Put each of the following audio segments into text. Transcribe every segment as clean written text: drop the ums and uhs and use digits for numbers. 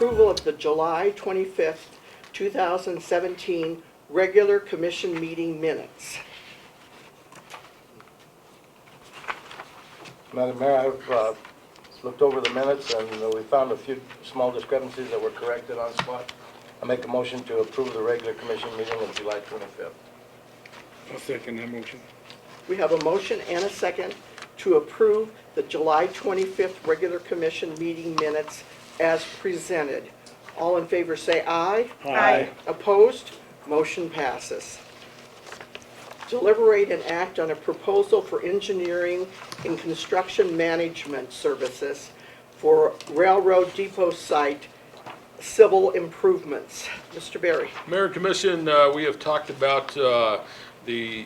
approval of the July 25th, 2017 regular commission meeting minutes. Madam Mayor, I've looked over the minutes and we found a few small discrepancies that were corrected on spot. I make a motion to approve the regular commission meeting of July 25th. I'll second that motion. We have a motion and a second to approve the July 25th regular commission meeting minutes as presented. All in favor say aye. Aye. Opposed? Motion passes. Deliberate and act on a proposal for engineering and construction management services for Railroad Depot site civil improvements. Mr. Berry. Mayor and Commission, we have talked about the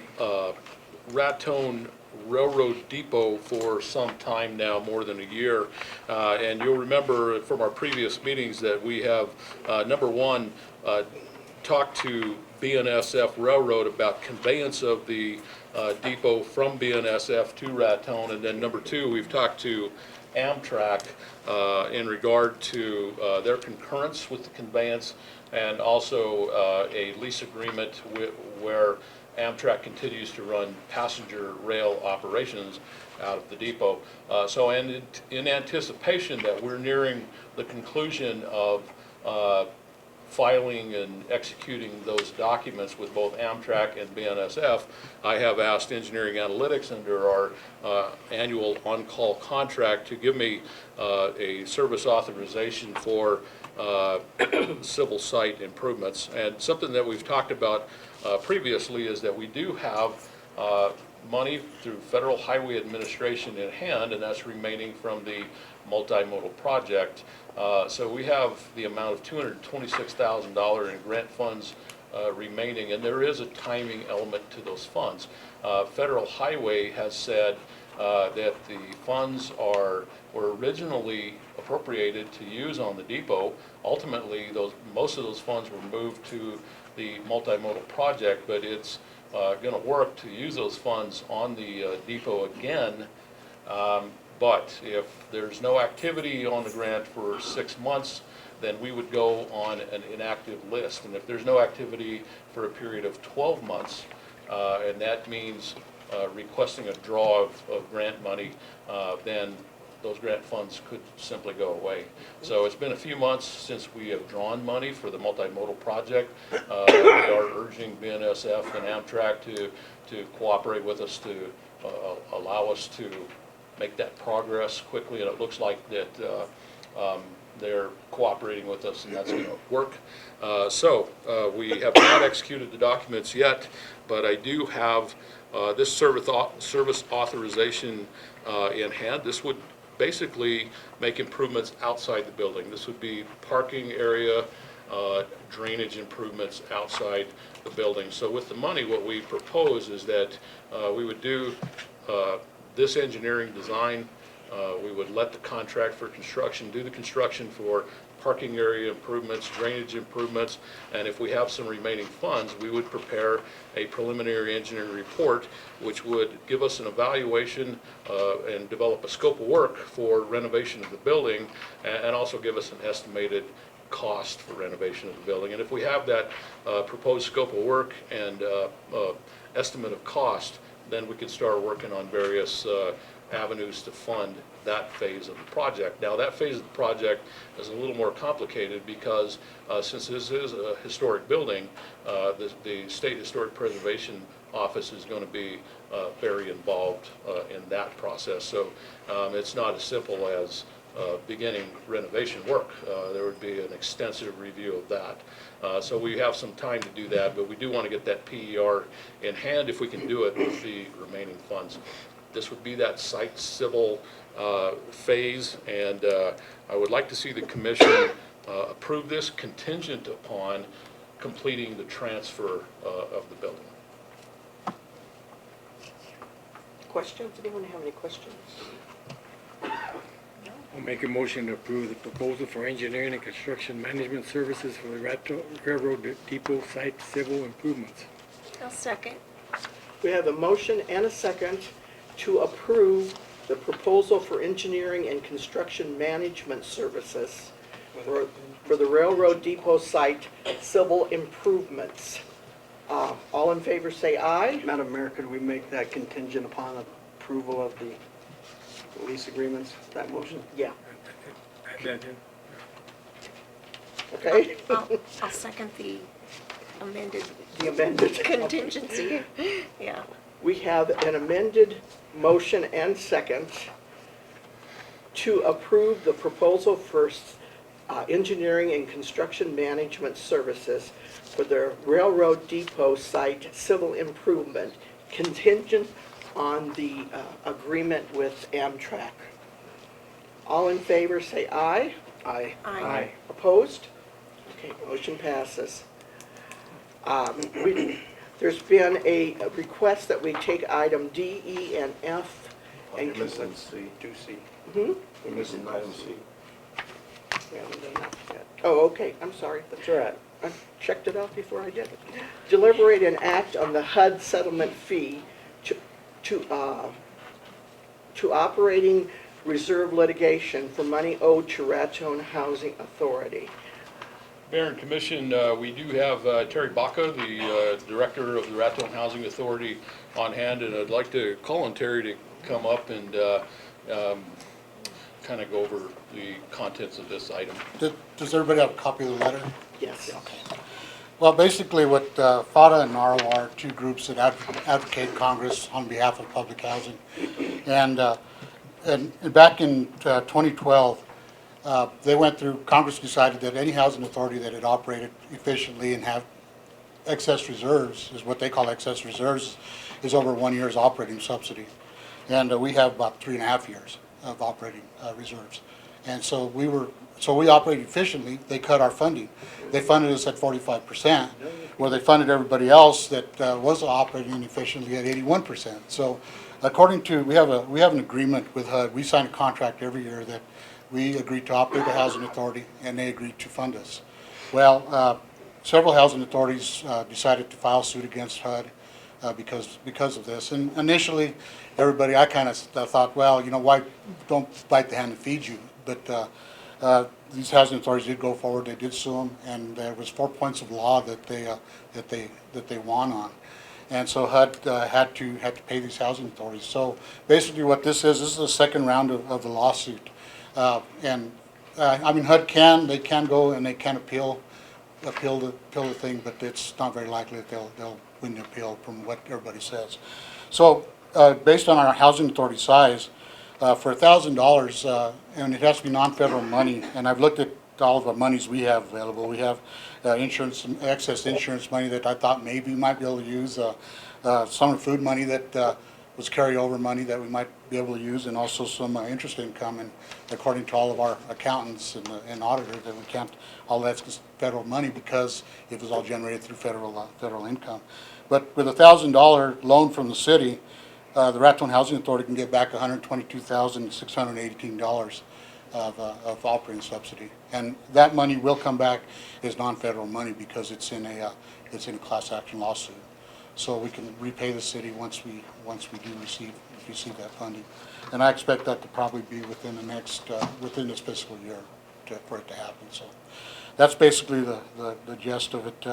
Raton Railroad Depot for some time now, more than a year. And you'll remember from our previous meetings that we have, number one, talked to BNSF Railroad about conveyance of the depot from BNSF to Raton. And then number two, we've talked to Amtrak in regard to their concurrence with the conveyance, and also a lease agreement where Amtrak continues to run passenger rail operations out of the depot. So in anticipation that we're nearing the conclusion of filing and executing those documents with both Amtrak and BNSF, I have asked Engineering Analytics under our annual on-call contract to give me a service authorization for civil site improvements. And something that we've talked about previously is that we do have money through Federal Highway Administration in hand, and that's remaining from the multimodal project. So we have the amount of $226,000 in grant funds remaining, and there is a timing element to those funds. Federal Highway has said that the funds were originally appropriated to use on the depot. Ultimately, most of those funds were moved to the multimodal project, but it's going to work to use those funds on the depot again. But if there's no activity on the grant for 6 months, then we would go on an inactive list. And if there's no activity for a period of 12 months, and that means requesting a draw of grant money, then those grant funds could simply go away. So it's been a few months since we have drawn money for the multimodal project. We are urging BNSF and Amtrak to cooperate with us to allow us to make that progress quickly, and it looks like that they're cooperating with us, and that's going to work. So we have not executed the documents yet, but I do have this service authorization in hand. This would basically make improvements outside the building. This would be parking area, drainage improvements outside the building. So with the money, what we propose is that we would do this engineering design. We would let the contract for construction do the construction for parking area improvements, drainage improvements, and if we have some remaining funds, we would prepare a preliminary engineering report which would give us an evaluation and develop a scope of work for renovation of the building, and also give us an estimated cost for renovation of the building. And if we have that proposed scope of work and estimate of cost, then we could start working on various avenues to fund that phase of the project. Now, that phase of the project is a little more complicated because since this is a historic building, the State Historic Preservation Office is going to be very involved in that process. So it's not as simple as beginning renovation work. There would be an extensive review of that. So we have some time to do that, but we do want to get that PER in hand if we can do it with the remaining funds. This would be that site civil phase, and I would like to see the commission approve this contingent upon completing the transfer of the building. Questions? Anyone have any questions? I'll make a motion to approve the proposal for engineering and construction management services for the Raton Railroad Depot site civil improvements. I'll second. We have a motion and a second to approve the proposal for engineering and construction management services for for the Railroad Depot Site civil improvements. All in favor say aye. Madam Mayor, could we make that contingent upon approval of the lease agreements, that motion? Yeah, Add that in. okay? I'll second the amended The amended. contingency. Yeah. We have an amended motion and second to approve the proposal for engineering and construction management services for the Railroad Depot Site civil improvement contingent on the agreement with Amtrak. All in favor, say aye. Aye. Aye. Opposed? Okay, motion passes. There's been a request that we take item D, E, and F and. You're missing C. 2C. Hmm? We're missing item C. We haven't done that yet. Oh, okay, I'm sorry. That's all right. I checked it out before I did it. Deliberate and act on the HUD settlement fee to operating reserve litigation for money owed to Raton Housing Authority. Mayor and Commission, we do have Terry Baca, the Director of the Raton Housing Authority, on hand, and I'd like to call on Terry to come up and kind of go over the contents of this item. Does everybody have a copy of the letter? Yes. Well, basically what FADA and NARO are two groups that advocate Congress on behalf of public housing. And back in 2012, they went through, Congress decided that any housing authority that had operated efficiently and have excess reserves, is what they call excess reserves, is over 1 year's operating subsidy. And we have about 3.5 years of operating reserves. And so we operated efficiently. They cut our funding. They funded us at 45%, where they funded everybody else that was operating efficiently at 81%. So according to, we have an agreement with HUD. We sign a contract every year that we agree to operate a housing authority, and they agree to fund us. Well, several housing authorities decided to file suit against HUD because of this. And initially, everybody, I kind of thought, well, you know, why don't bite the hand that feeds you? But these housing authorities did go forward. They did sue them, and there was 4 points of law that they won on. And so HUD had to pay these housing authorities. So basically, what this is the second round of the lawsuit. I mean, HUD can go and they can appeal the thing, but it's not very likely that they'll win the appeal from what everybody says. So based on our housing authority size, for $1,000, and it has to be non-federal money, and I've looked at all of the monies we have available. We have insurance, excess insurance money that I thought maybe we might be able to use, some food money that was carryover money that we might be able to use, and also some interest income. And according to all of our accountants and auditors, that we can't, all that's federal money because it was all generated through federal income. But with a $1,000 loan from the city, the Raton Housing Authority can get back $122,618 of operating subsidy, and that money will come back as non-federal money because it's in a class action lawsuit. So we can repay the city once we do receive that funding, and I expect that to probably be within the next within this fiscal year for it to happen. So that's basically the gist of it.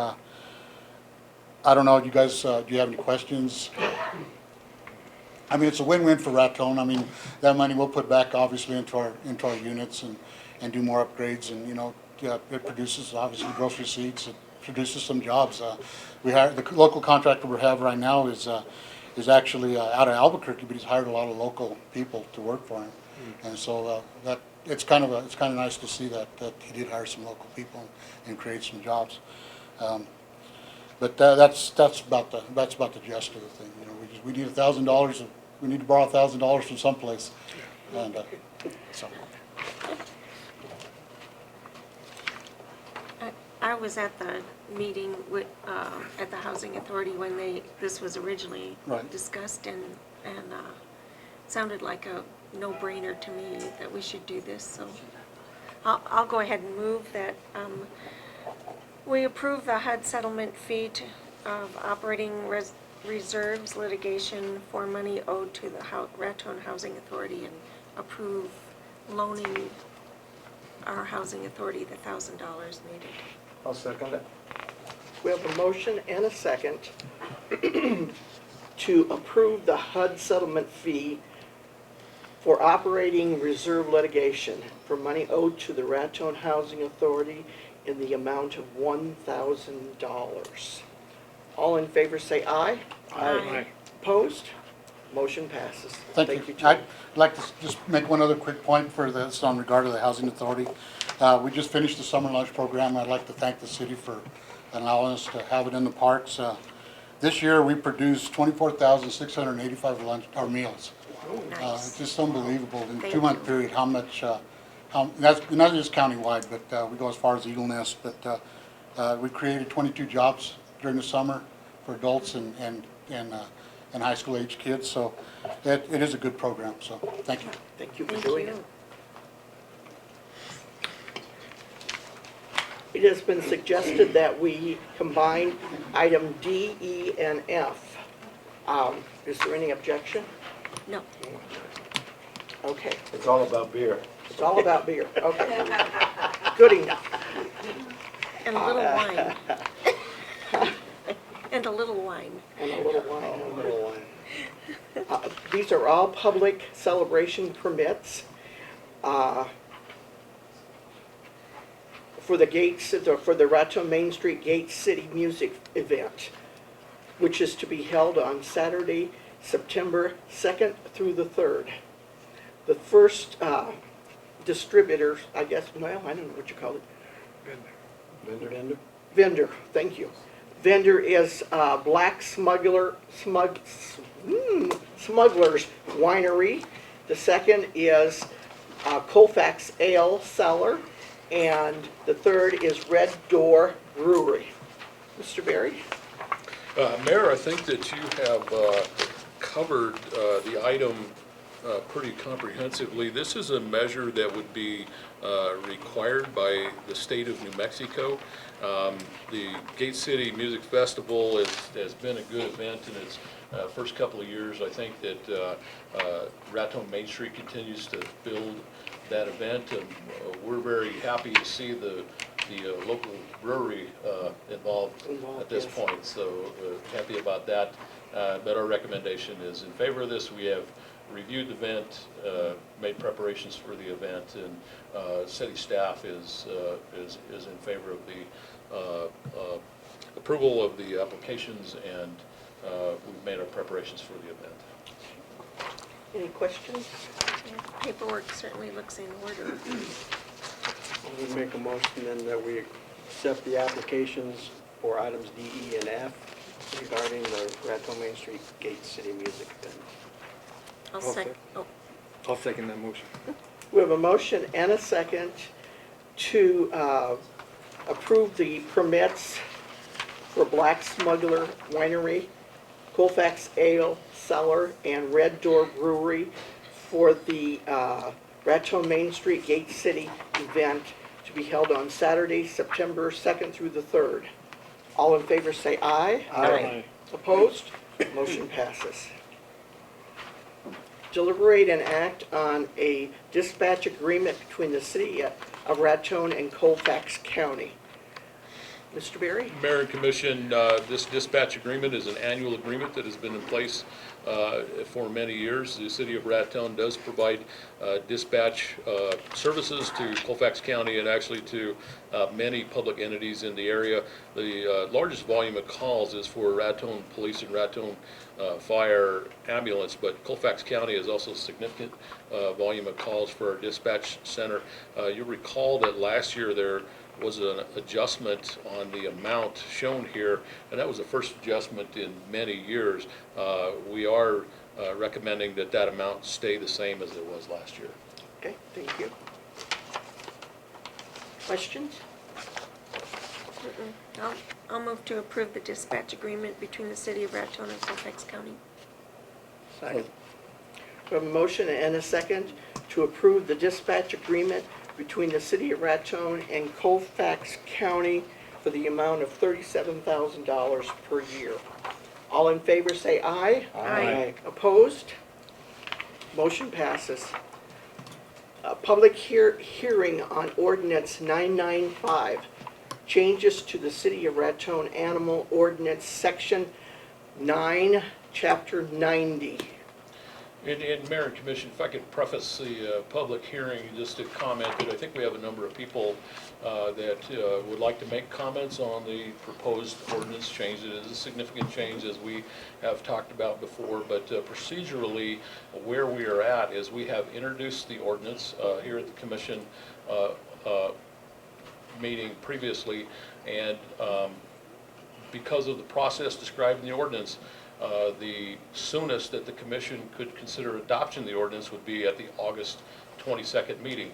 I don't know, you guys, do you have any questions? I mean, it's a win-win for Raton. I mean, that money we'll put back obviously into our units and do more upgrades, and you know, it produces obviously gross receipts. It produces some jobs. We hire the local contractor we have right now is actually out of Albuquerque, but he's hired a lot of local people to work for him, and so that it's kind of nice to see that he did hire some local people and create some jobs. But that's about the gist of the thing. You know, we need $1,000. We need to borrow $1,000 from someplace, and so. I was at the meeting with, at the Housing Authority when this was originally Right. discussed, and sounded like a no-brainer to me that we should do this, so I'll go ahead and move that we approve the HUD settlement fee of operating reserves litigation for money owed to the Raton Housing Authority, and approve loaning our housing authority the $1,000 needed. I'll second it. We have a motion and a second to approve the HUD settlement fee for operating reserve litigation for money owed to the Raton Housing Authority in the amount of $1,000. All in favor say aye. Aye. Opposed? Motion passes. Thank you. I'd like to just make one other quick point for this on regard to the Housing Authority. We just finished the summer lunch program. I'd like to thank the city for allowing us to have it in the parks. This year, we produced 24,685 lunch, or meals. Nice. It's just unbelievable in a Thank 2-month you. period how much, that's not just countywide, but we go as far as Eagle Nest. But we created 22 jobs during the summer for adults and high school age kids. So it is a good program. So thank you. Thank you for Thank doing it. you. It has been suggested that we combine item D, E, and F. Is there any objection? No. Okay, It's all about beer. it's all about beer. Okay. Good enough. And a little wine. And a little wine. And a little wine. A little wine. These are all public celebration permits for the Raton Main Street Gate City Music Event, which is to be held on Saturday, September 2nd through the 3rd. The first distributor, I guess, well, I don't know what you call it. Vendor? Vendor, thank you. Vendor is Black Smugglers Winery. The second is Colfax Ale Cellar. And the third is Red Door Brewery. Mr. Berry? Mayor, I think that you have covered the item pretty comprehensively. This is a measure that would be required by the state of New Mexico. The Gate City Music Festival has been a good event in its first couple of years. I think that Raton Main Street continues to build that event, and we're very happy to see the local brewery involved at this yes. point, so happy about that. But our recommendation is in favor of this. We have reviewed the event, made preparations for the event, and city staff is in favor of the approval of the applications, and we've made our preparations for the event. Any questions? Paperwork certainly looks in order. I would make a motion then that we accept the applications for items D, E, and F regarding the Raton Main Street Gate City Music Event. I'll second that motion. We have a motion and a second to approve the permits for Black Smuggler Winery, Colfax Ale Cellar, and Red Door Brewery for the Raton Main Street Gate City event to be held on Saturday, September 2nd through the 3rd. All in favor say aye. Aye. Opposed? Motion passes. Deliberate and act on a dispatch agreement between the city of Raton and Colfax County. Mr. Berry? Mayor and Commission, this dispatch agreement is an annual agreement that has been in place for many years. The city of Raton does provide dispatch services to Colfax County and actually to many public entities in the area. The largest volume of calls is for Raton Police and Raton Fire Ambulance, but Colfax County has also significant volume of calls for our dispatch center. You'll recall that last year there was an adjustment on the amount shown here, and that was the first adjustment in many years. We are recommending that that amount stay the same as it was last year. Okay, thank you. Questions? I'll move to approve the dispatch agreement between the city of Raton and Colfax County. Second. We have a motion and a second to approve the dispatch agreement between the city of Raton and Colfax County for the amount of $37,000 per year. All in favor say aye. Aye. Opposed? Motion passes. a public hearing on ordinance 995, changes to the City of Raton Animal Ordinance, Section 9, Chapter 90. And Mayor and Commission, if I could preface the public hearing, just to comment that I think we have a number of people that would like to make comments on the proposed ordinance change. It is a significant change, as we have talked about before, but procedurally, where we are at is we have introduced the ordinance here at the Commission meeting previously, and because of the process described in the ordinance, the soonest that the commission could consider adoption of the ordinance would be at the August 22nd meeting.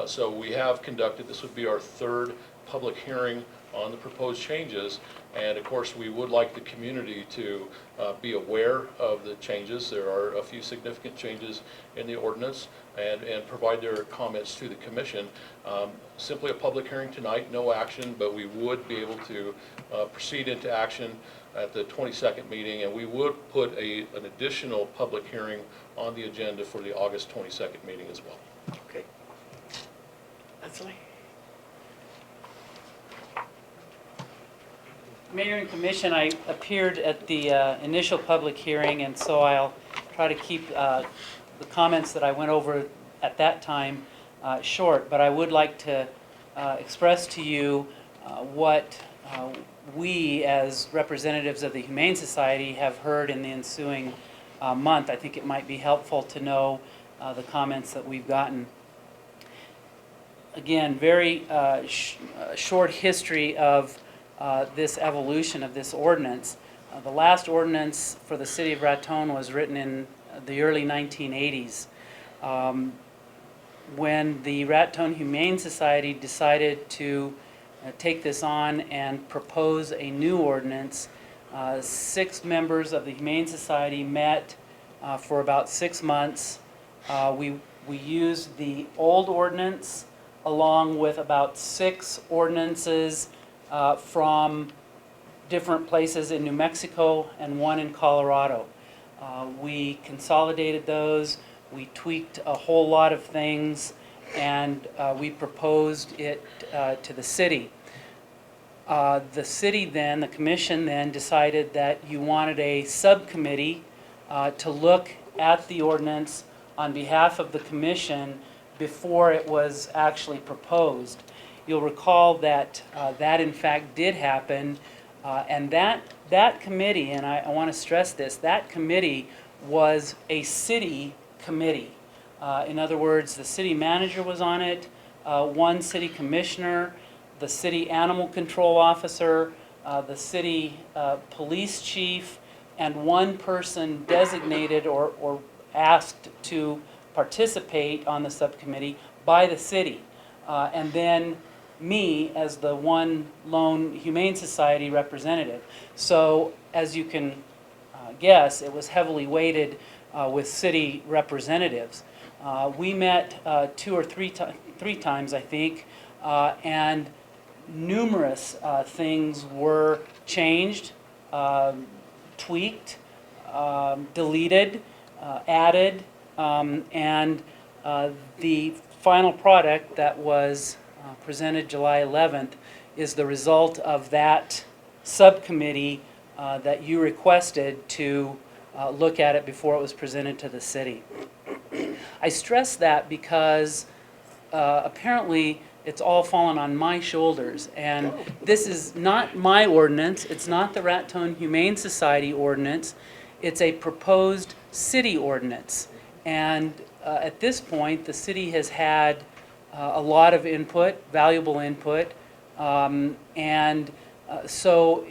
So we have conducted, this would be our third public hearing on the proposed changes, and of course we would like the community to be aware of the changes. There are a few significant changes in the ordinance, and provide their comments to the commission. Simply a public hearing tonight, no action, but we would be able to proceed into action at the 22nd meeting, and we would put an additional public hearing on the agenda for the August 22nd meeting as well. Okay. Leslie? Mayor and Commission, I appeared at the initial public hearing, and so I'll try to keep the comments that I went over at that time short, but I would like to express to you what we as representatives of the Humane Society have heard in the ensuing month. I think it might be helpful to know the comments that we've gotten. Again, very short history of this evolution of this ordinance. The last ordinance for the City of Raton was written in the early 1980s. When the Raton Humane Society decided to take this on and propose a new ordinance, 6 members of the Humane Society met for about 6 months. We used the old ordinance along with about 6 ordinances from different places in New Mexico and 1 in Colorado. We consolidated those, we tweaked a whole lot of things, and we proposed it to the city. The city then, the commission then, decided that you wanted a subcommittee to look at the ordinance on behalf of the commission before it was actually proposed. You'll recall that that in fact did happen, and that committee, and I want to stress this, that committee was a city committee. In other words, the city manager was on it, 1 city commissioner, the city animal control officer, the city police chief, and 1 person designated or asked to participate on the subcommittee by the city. And then me as the 1 lone Humane Society representative. So as you can guess, it was heavily weighted with city representatives. We met 2 or 3 times, I think, and numerous things were changed, tweaked, deleted, added, and the final product that was presented July 11th is the result of that subcommittee that you requested to look at it before it was presented to the city. I stress that because apparently it's all fallen on my shoulders, and this is not my ordinance, it's not the Raton Humane Society ordinance, it's a proposed city ordinance. And at this point, the city has had a lot of input, valuable input, and so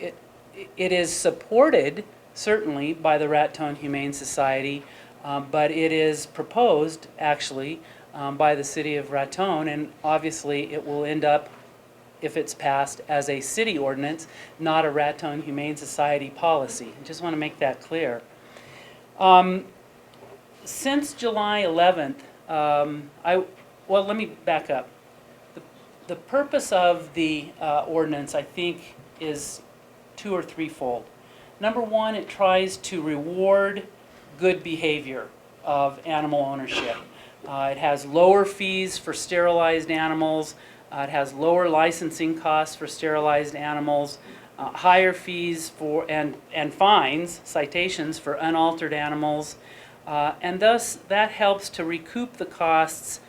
it is supported certainly by the Raton Humane Society, but it is proposed actually by the city of Raton, and obviously it will end up, if it's passed, as a city ordinance, not a Raton Humane Society policy. I just want to make that clear. Since July 11th, well, let me back up. The purpose of the ordinance, I think, is 2 or 3-fold. Number 1, it tries to reward good behavior of animal ownership. It has lower fees for sterilized animals. It has lower licensing costs for sterilized animals, higher fees for and fines, citations for unaltered animals, and thus that helps to recoup the costs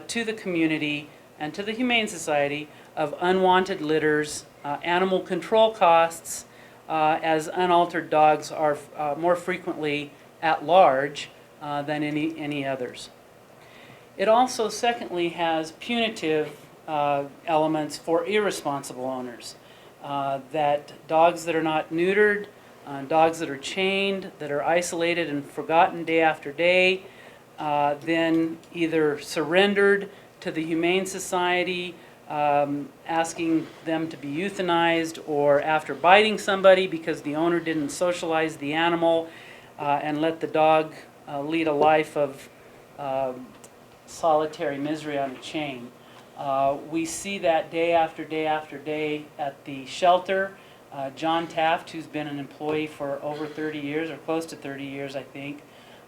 to the community and to the Humane Society of unwanted litters, animal control costs, as unaltered dogs are more frequently at large than any others. It also, secondly, has punitive elements for irresponsible owners. That dogs that are not neutered, dogs that are chained, that are isolated and forgotten day after day, then either surrendered to the Humane Society, asking them to be euthanized, or after biting somebody because the owner didn't socialize the animal and let the dog lead a life of solitary misery on a chain. We see that day after day after day at the shelter. John Taft, who's been an employee for over 30 years, or close to 30 years, I think,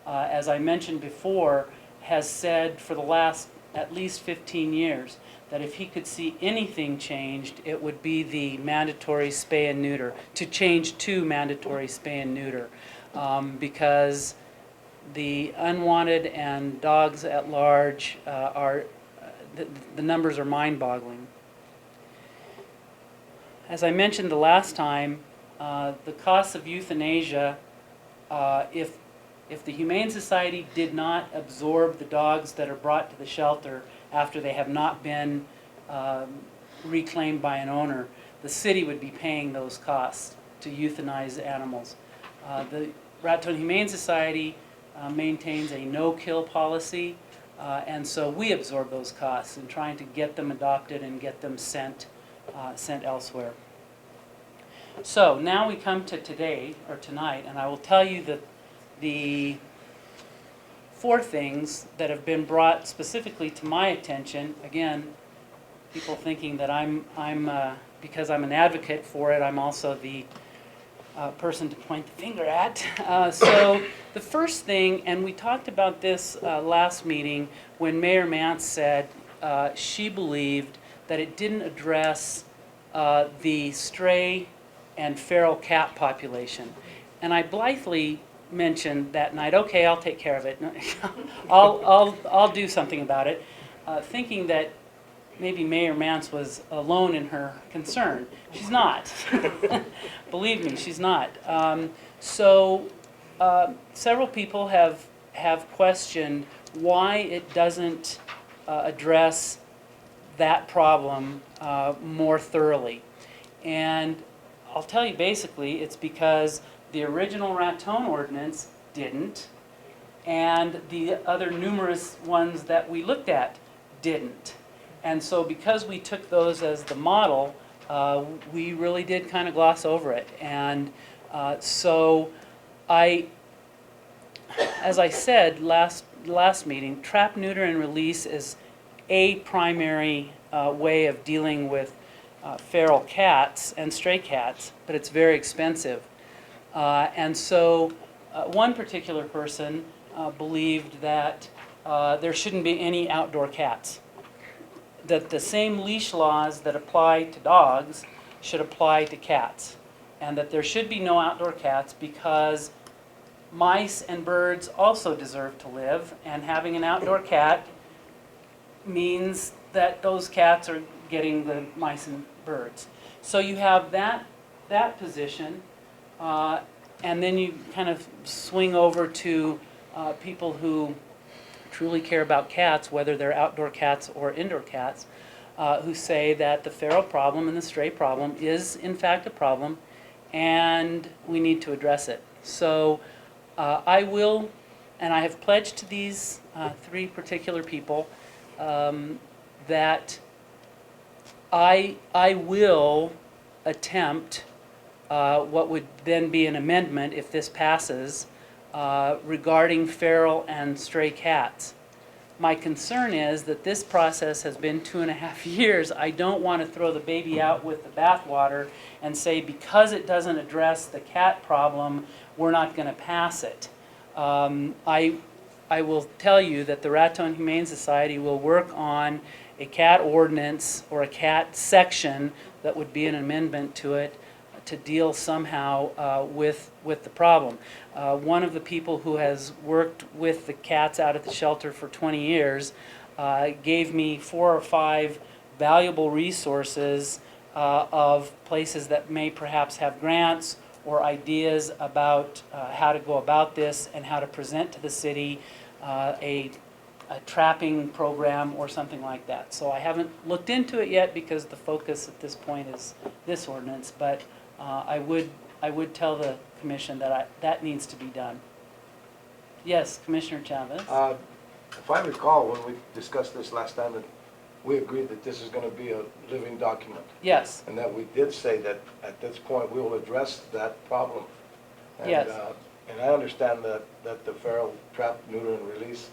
as I mentioned before, has said for the last at least 15 years that if he could see anything changed, it would be the mandatory spay and neuter, to change to mandatory spay and neuter, because the unwanted and dogs at large the numbers are mind-boggling. As I mentioned the last time, the costs of euthanasia, if the Humane Society did not absorb the dogs that are brought to the shelter after they have not been reclaimed by an owner, the city would be paying those costs to euthanize animals. The Raton Humane Society maintains a no-kill policy, and so we absorb those costs in trying to get them adopted and get them sent elsewhere. So now we come to today, or tonight, and I will tell you that the 4 things that have been brought specifically to my attention. Again, people thinking that I'm because I'm an advocate for it, I'm also the person to point the finger at. So the first thing, and we talked about this last meeting when Mayor Mance said she believed that it didn't address the stray and feral cat population. And I blithely mentioned that night, okay, I'll take care of it. I'll do something about it, thinking that maybe Mayor Mance was alone in her concern. She's not. Believe me, she's not. Several people have questioned why it doesn't address that problem more thoroughly. And I'll tell you basically, it's because the original Raton ordinance didn't, and the other numerous ones that we looked at didn't. And so because we took those as the model, we really did kind of gloss over it. And so as I said last meeting, trap, neuter, and release is a primary way of dealing with feral cats and stray cats, but it's very expensive. And so one particular person believed that there shouldn't be any outdoor cats, that the same leash laws that apply to dogs should apply to cats, and that there should be no outdoor cats because mice and birds also deserve to live, and having an outdoor cat means that those cats are getting the mice and birds. So you have that position, and then you kind of swing over to people who truly care about cats, whether they're outdoor cats or indoor cats, who say that the feral problem and the stray problem is in fact a problem, and we need to address it. So I will, and I have pledged to these 3 particular people that I will attempt what would then be an amendment if this passes regarding feral and stray cats. My concern is that this process has been 2.5 years. I don't want to throw the baby out with the bathwater and say because it doesn't address the cat problem, we're not going to pass it. I I will tell you that the Raton Humane Society will work on a cat ordinance or a cat section that would be an amendment to it to deal somehow with the problem. One of the people who has worked with the cats out at the shelter for 20 years gave me 4 or 5 valuable resources of places that may perhaps have grants or ideas about how to go about this and how to present to the city a trapping program or something like that. So I haven't looked into it yet because the focus at this point is this ordinance, but I would tell the commission that that needs to be done. Yes, Commissioner Chavez? If I recall, when we discussed this last time, that we agreed that this is going to be a living document, Yes, and that we did say that at this point, we will address that problem. And, Yes. And I understand that the feral trap, neuter, and release,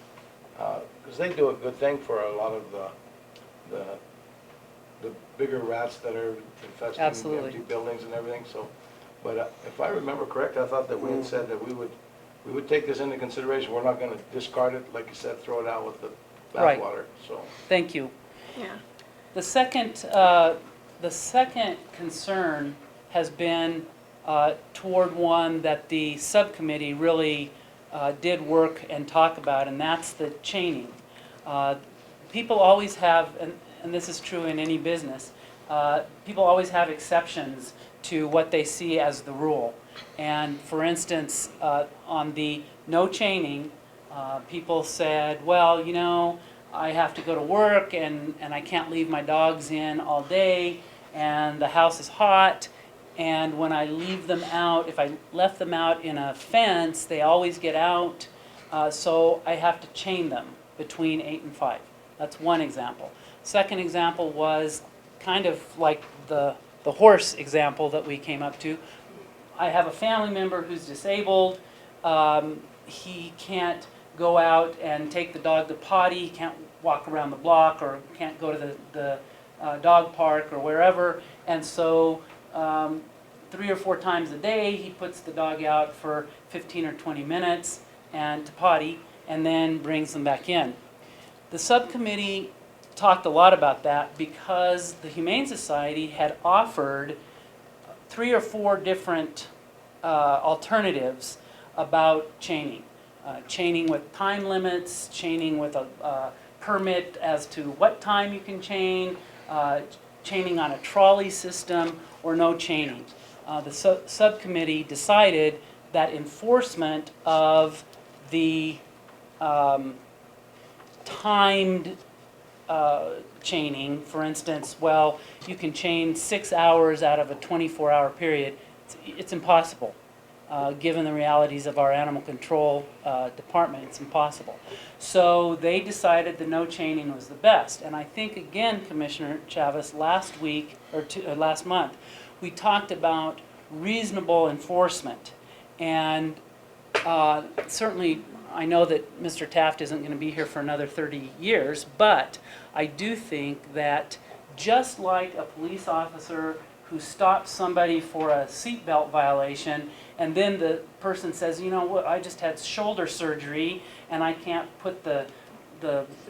because they do a good thing for a lot of the bigger rats that are infesting Absolutely. empty buildings and everything, so. But if I remember correctly, I thought that we had said that we would take this into consideration. We're not going to discard it, like you said, throw it out with the Right. bathwater, so. thank you. Yeah. The second concern has been toward one that the subcommittee really did work and talk about, and that's the chaining. People always have, and this is true in any business, people always have exceptions to what they see as the rule. And for instance, on the no chaining, people said, well, you know, I have to go to work and I can't leave my dogs in all day, and the house is hot, and when I leave them out, if I left them out in a fence, they always get out, so I have to chain them between 8 and 5. That's one example. Second example was kind of like the horse example that we came up to. I have a family member who's disabled. He can't go out and take the dog to potty. He can't walk around the block or can't go to the dog park or wherever. And so 3 or 4 times a day, he puts the dog out for 15 or 20 minutes and to potty, and then brings them back in. The subcommittee talked a lot about that because the Humane Society had offered 3 or 4 different alternatives about chaining. Chaining with time limits, chaining with a permit as to what time you can chain, chaining on a trolley system, or no chaining. The subcommittee decided that enforcement of the timed chaining, for instance, well, you can chain 6 hours out of a 24-hour period. It's impossible. Given the realities of our animal control department, it's impossible. So they decided the no chaining was the best. And I think, again, Commissioner Chavez, last week, or last month, we talked about reasonable enforcement. And certainly, I know that Mr. Taft isn't going to be here for another 30 years, but I do think that just like a police officer who stops somebody for a seatbelt violation, and then the person says, you know what, I just had shoulder surgery and I can't put the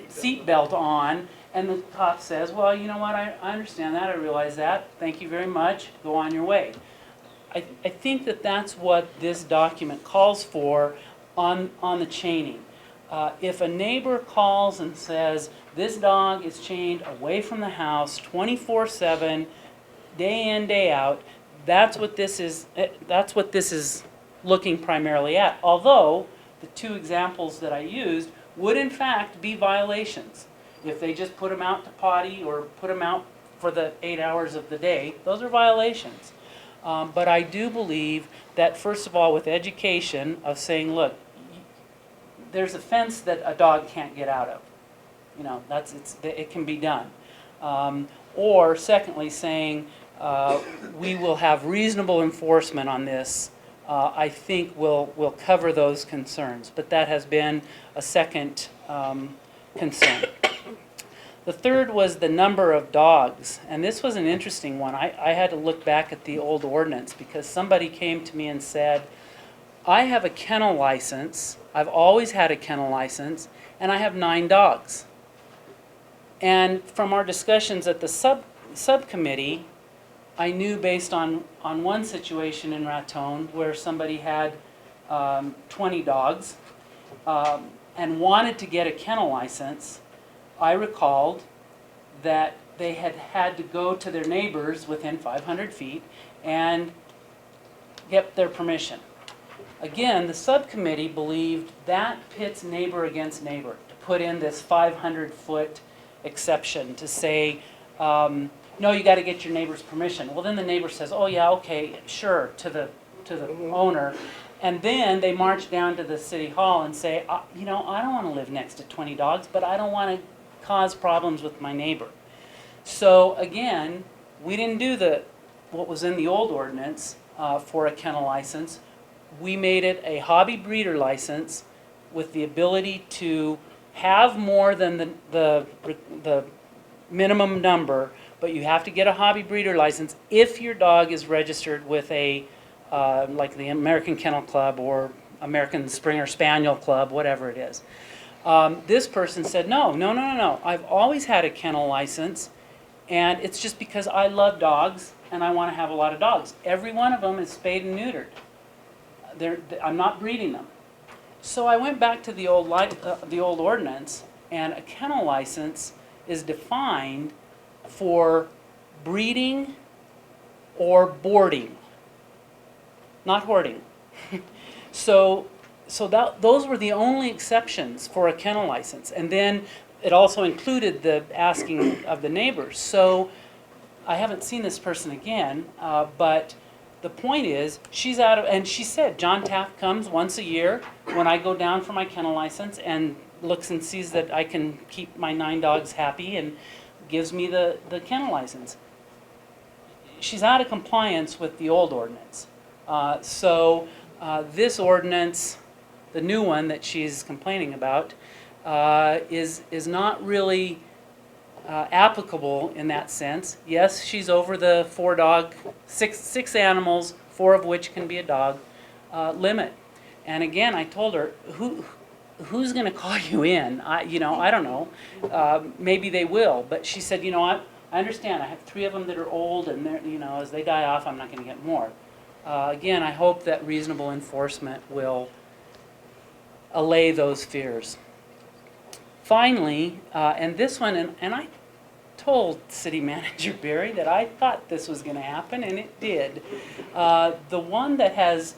seatbelt on, and the cop says, well, you know what, I understand that, I realize that, thank you very much, go on your way. I think that that's what this document calls for on the chaining. If a neighbor calls and says, this dog is chained away from the house 24/7, day in, day out, that's what this is looking primarily at. Although the 2 examples that I used would in fact be violations. If they just put them out to potty or put them out for the 8 hours of the day, those are violations. But I do believe that, first of all, with education of saying, look, there's a fence that a dog can't get out of. You know, it can be done. Or secondly, saying we will have reasonable enforcement on this, I think will cover those concerns. But that has been a second concern. The third was the number of dogs, and this was an interesting one. I had to look back at the old ordinance because somebody came to me and said, I have a kennel license, I've always had a kennel license, and I have 9 dogs. And from our discussions at the subcommittee, I knew based on one situation in Raton where somebody had 20 dogs and wanted to get a kennel license. I recalled that they had to go to their neighbors within 500 feet and get their permission. Again, the subcommittee believed that pits neighbor against neighbor, to put in this 500-foot exception to say, no, you got to get your neighbor's permission. Well, then the neighbor says, oh yeah, okay, sure, to the owner. And then they march down to the city hall and say, you know, I don't want to live next to 20 dogs, but I don't want to cause problems with my neighbor. So again, we didn't do what was in the old ordinance for a kennel license. We made it a hobby breeder license with the ability to have more than the minimum number, but you have to get a hobby breeder license if your dog is registered with a like the American Kennel Club or American Springer Spaniel Club, whatever it is. This person said, no, I've always had a kennel license, and it's just because I love dogs and I want to have a lot of dogs. Every one of them is spayed and neutered. I'm not breeding them. So I went back to the old ordinance, and a kennel license is defined for breeding or boarding, not hoarding. So those were the only exceptions for a kennel license. And then it also included the asking of the neighbors. So I haven't seen this person again, but the point is, she's out of, and she said, John Taft comes once a year when I go down for my kennel license and looks and sees that I can keep my 9 dogs happy and gives me the kennel license. She's out of compliance with the old ordinance. So this ordinance, the new one that she's complaining about, is not really applicable in that sense. Yes, she's over the 6 animals, 4 of which can be a dog, limit. And again, I told her, who's going to call you in? I don't know. Maybe they will. But she said, I understand. I have 3 of them that are old, and they're, as they die off, I'm not going to get more. Again, I hope that reasonable enforcement will allay those fears. Finally, and this one, and I told City Manager Berry that I thought this was going to happen, and it did. The one that has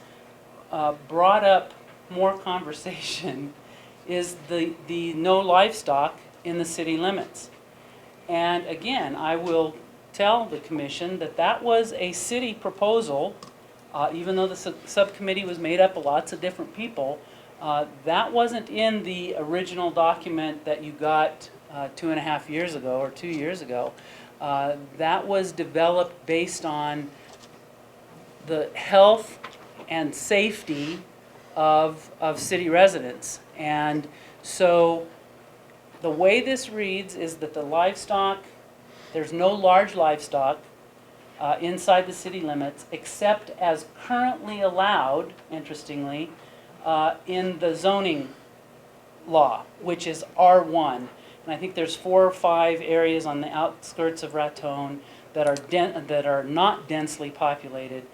brought up more conversation is the no livestock in the city limits. And again, I will tell the commission that was a city proposal, even though the subcommittee was made up of lots of different people. That wasn't in the original document that you got 2.5 years ago or 2 years ago. That was developed based on the health and safety of city residents. And so the way this reads is that the livestock, there's no large livestock inside the city limits except as currently allowed, interestingly, in the zoning law, which is R1. And I think there's 4 or 5 areas on the outskirts of Raton that are not densely populated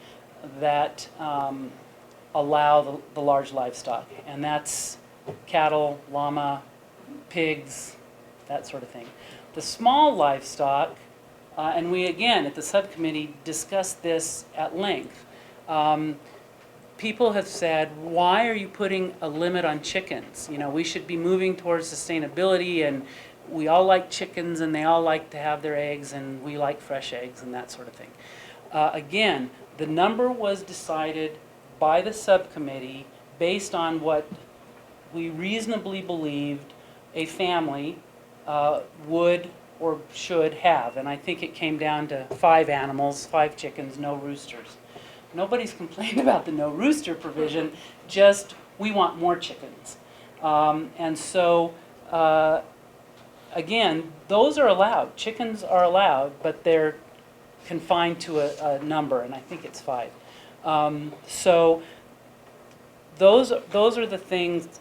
that allow the large livestock. And that's cattle, llama, pigs, that sort of thing. The small livestock, and we again at the subcommittee discussed this at length. People have said, why are you putting a limit on chickens? We should be moving towards sustainability, and we all like chickens and they all like to have their eggs, and we like fresh eggs and that sort of thing. Again, the number was decided by the subcommittee based on what we reasonably believed a family would or should have. And I think it came down to 5 animals, 5 chickens, no roosters. Nobody's complained about the no rooster provision, just we want more chickens. And so, again, those are allowed. Chickens are allowed, but they're confined to a number, and I think it's 5. So those are the things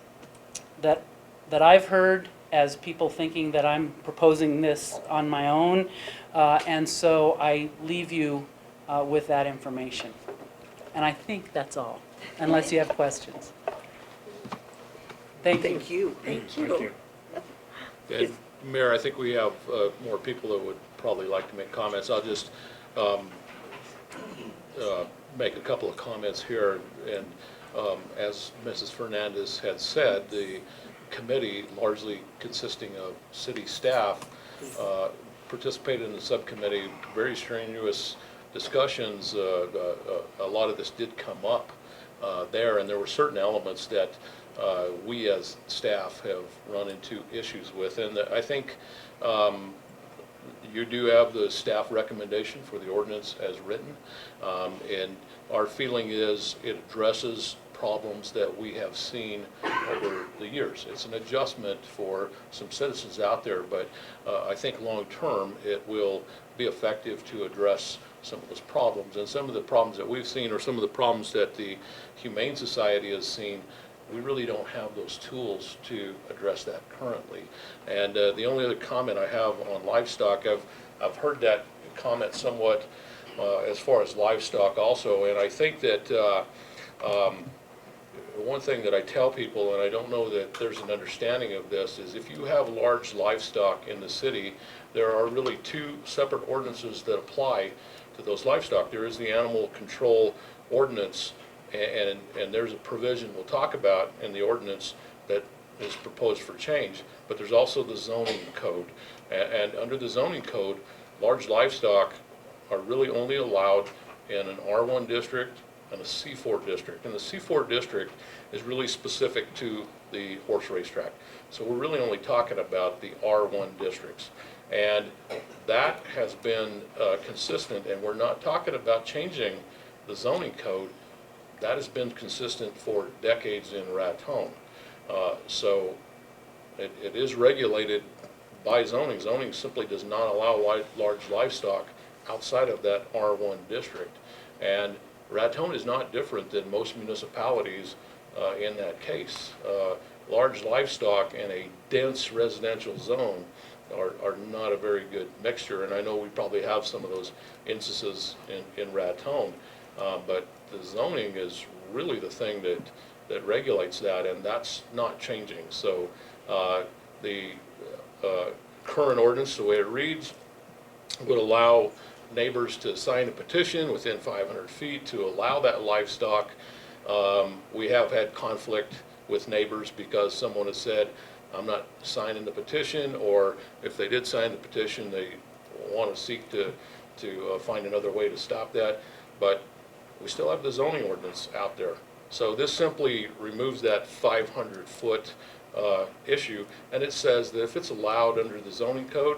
that I've heard as people thinking that I'm proposing this on my own, and so I leave you with that information. And I think that's all, unless you have questions. Thank you. Thank you. Thank Thank you. you. And Mayor, I think we have more people that would probably like to make comments. I'll just make a couple of comments here. And as Mrs. Fernandez had said, the committee, largely consisting of city staff, participated in the subcommittee, very strenuous discussions. A lot of this did come up there, and there were certain elements that we as staff have run into issues with. And I think you do have the staff recommendation for the ordinance as written, and our feeling is it addresses problems that we have seen over the years. It's an adjustment for some citizens out there, but I think long-term it will be effective to address some of those problems. And some of the problems that we've seen, or some of the problems that the Humane Society has seen, we really don't have those tools to address that currently. And the only other comment I have on livestock, I've heard that comment somewhat as far as livestock also, and I think that one thing that I tell people, and I don't know that there's an understanding of this, is if you have large livestock in the city, there are really two separate ordinances that apply to those livestock. There is the animal control ordinance, and there's a provision we'll talk about in the ordinance that is proposed for change, but there's also the zoning code. And under the zoning code, large livestock are really only allowed in an R1 district and a C4 district. And the C4 district is really specific to the horse racetrack. So we're really only talking about the R1 districts. And that has been consistent, and we're not talking about changing the zoning code. That has been consistent for decades in Raton. So it is regulated by zoning. Zoning simply does not allow large livestock outside of that R1 district. And Raton is not different than most municipalities in that case. Large livestock in a dense residential zone are not a very good mixture, and I know we probably have some of those instances in Raton, but the zoning is really the thing that regulates that, and that's not changing. So the current ordinance, the way it reads, would allow neighbors to sign a petition within 500 feet to allow that livestock. We have had conflict with neighbors because someone has said, I'm not signing the petition, or if they did sign the petition, they want to seek to find another way to stop that. But we still have the zoning ordinance out there. So this simply removes that 500-foot issue, and it says that if it's allowed under the zoning code,